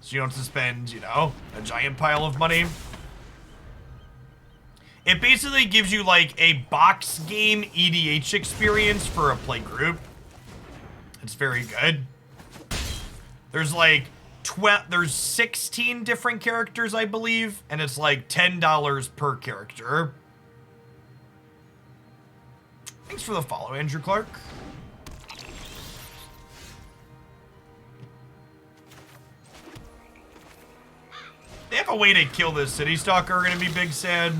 So you don't have to spend, you know, a giant pile of money. It basically gives you like a box game EDH experience for a play group. It's very good. There's like there's 16 different characters, I believe, and it's like $10 per character. Thanks for the follow, Andrew Clark. They have a way to kill this Citystalker are gonna be big sad.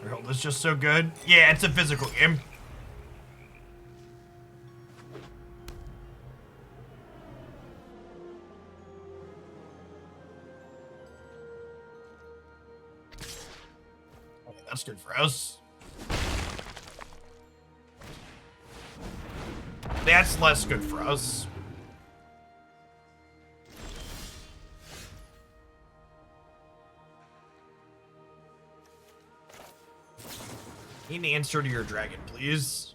Or this just so good. Yeah, it's a physical game. Okay, that's good for us. That's less good for us. Need an answer to your dragon, please.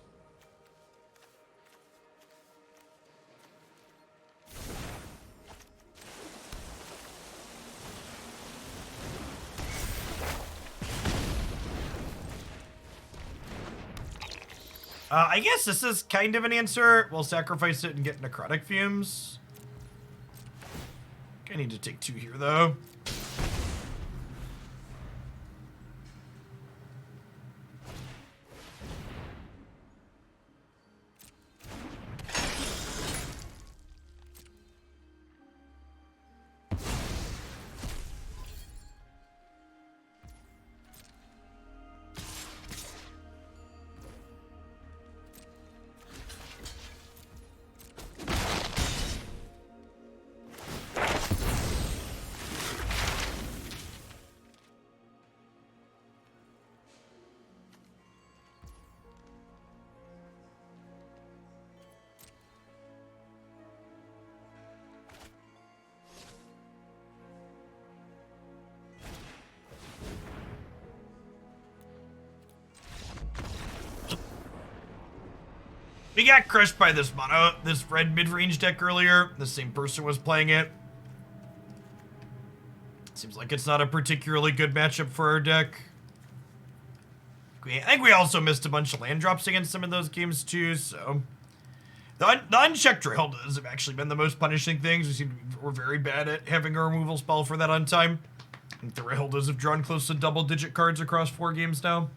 I guess this is kind of an answer. We'll sacrifice it and get Necrotic Fumes. I need to take 2 here, though. We got crushed by this red mid-range deck earlier. The same person was playing it. Seems like it's not a particularly good matchup for our deck. I think we also missed a bunch of land drops against some of those games too, so... The unchecked Drilldas have actually been the most punishing things. We're very bad at having a removal spell for that on time. I think the Drilldas have drawn close to double-digit cards across 4 games now.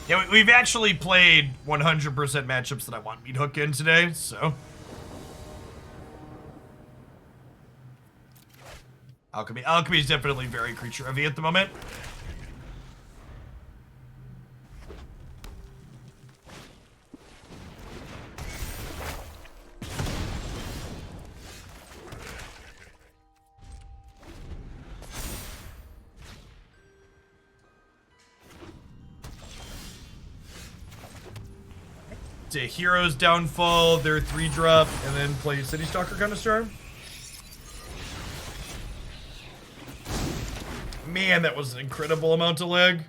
Yeah, we've actually played 100% matchups that I want Meathook in today, so... Alchemy. Alchemy is definitely very creature-heavy at the moment. To Hero's Downfall, their 3-drop, and then play Citystalker Connoisseur. Man, that was an incredible amount of lag.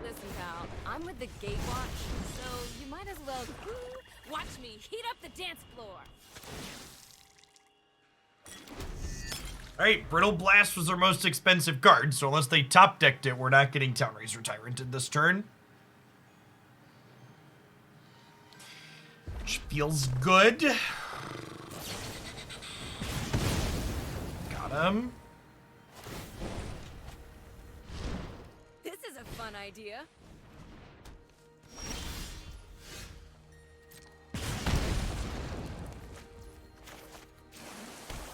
Listen, pal, I'm with the Gatewatch, so you might as well watch me heat up the dance floor. Alright, Brittle Blast was our most expensive card, so unless they top decked it, we're not getting Townraiser Tyrant in this turn. Which feels good. Got him. This is a fun idea.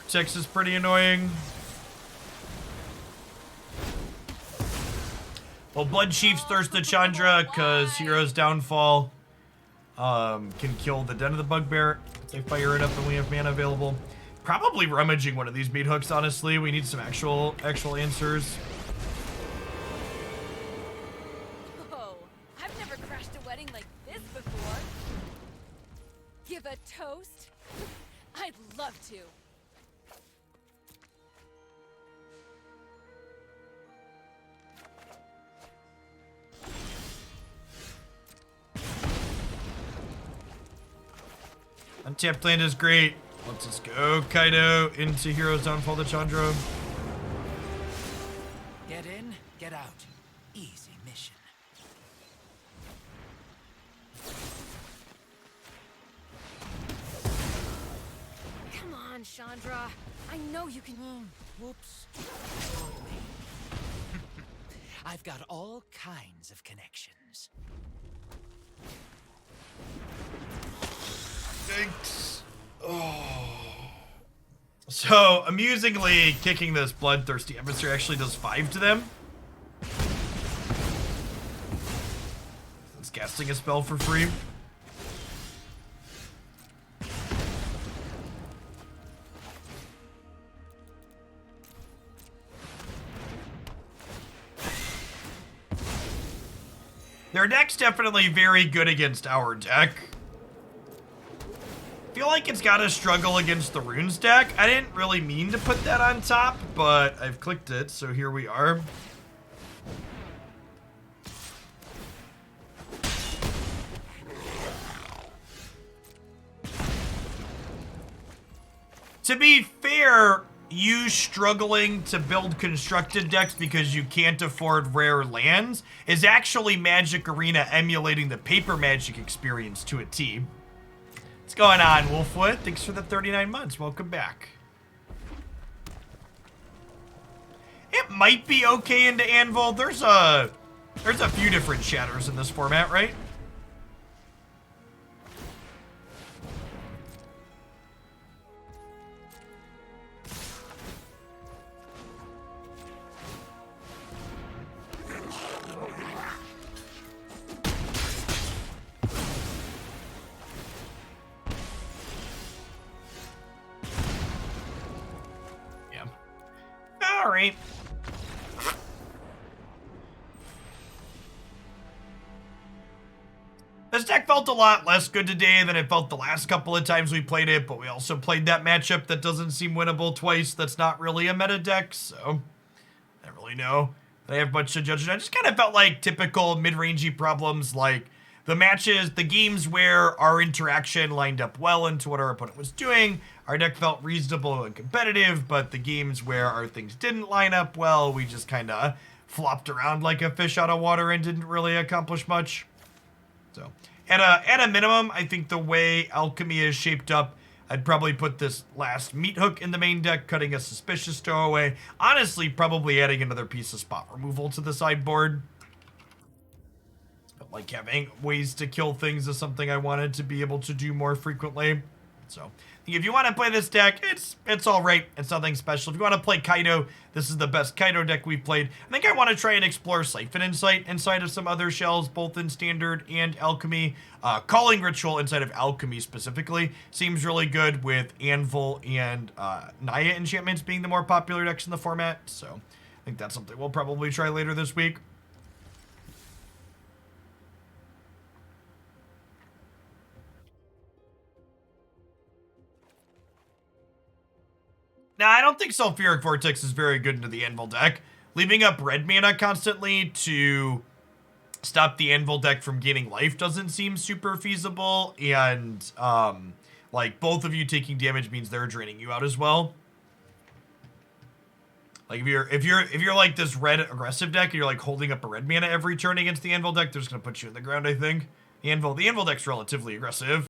Tex is pretty annoying. Well, Bloodchief's Thirst of Chandra, because Hero's Downfall can kill the Den of the Bugbear if they fire it up and we have mana available. Probably rummaging one of these Meathooks, honestly. We need some actual answers. Oh, I've never crashed a wedding like this before. Give a toast? I'd love to. Untapped land is great. Let's just go Kaito into Hero's Downfall to Chandra. Get in, get out. Easy mission. Come on, Chandra. I know you can. Whoops. I've got all kinds of connections. Thanks. Oh. So, amusingly, kicking this Bloodthirsty Emissary actually does 5 to them. It's casting a spell for free. Their deck's definitely very good against our deck. Feel like it's gotta struggle against the Runes deck. I didn't really mean to put that on top, but I've clicked it, so here we are. To be fair, you struggling to build constructed decks because you can't afford rare lands is actually Magic Arena emulating the paper Magic experience to a T. What's going on, Wolfwood? Thanks for the 39 months. Welcome back. It might be okay into Anvil. There's a few different shatters in this format, right? right? This deck felt a lot less good today than it felt the last couple of times we played it, but we also played that matchup that doesn't seem winnable twice. That's not really a meta deck, so I don't really know. I have much to judge. I just kind of felt like typical mid-rangey problems, like the matches, the games where our interaction lined up well into what our opponent was doing. Our deck felt reasonable and competitive, but the games where our things didn't line up well, we just kind of flopped around like a fish out of water and didn't really accomplish much. So, at a minimum, I think the way Alchemy is shaped up, I'd probably put this last Meathook in the main deck, cutting a Suspicious Stowaway. Honestly, probably adding another piece of spot removal to the sideboard. But like having ways to kill things is something I wanted to be able to do more frequently. So, I think if you want to play this deck, it's all right. It's nothing special. If you want to play Kaito, this is the best Kaito deck we've played. I think I want to try and explore Siphon Insight inside of some other shells, both in Standard and Alchemy. Calling Ritual inside of Alchemy specifically seems really good, with Anvil and Naya enchantments being the more popular decks in the format. So, I think that's something we'll probably try later this week. Now, I don't think Sulfuric Vortex is very good into the Anvil deck. Leaving up red mana constantly to stop the Anvil deck from gaining life doesn't seem super feasible, and like both of you taking damage means they're draining you out as well. Like if you're like this red aggressive deck and you're like holding up a red mana every turn against the Anvil deck, they're just gonna put you in the ground, I think. The Anvil deck's relatively aggressive.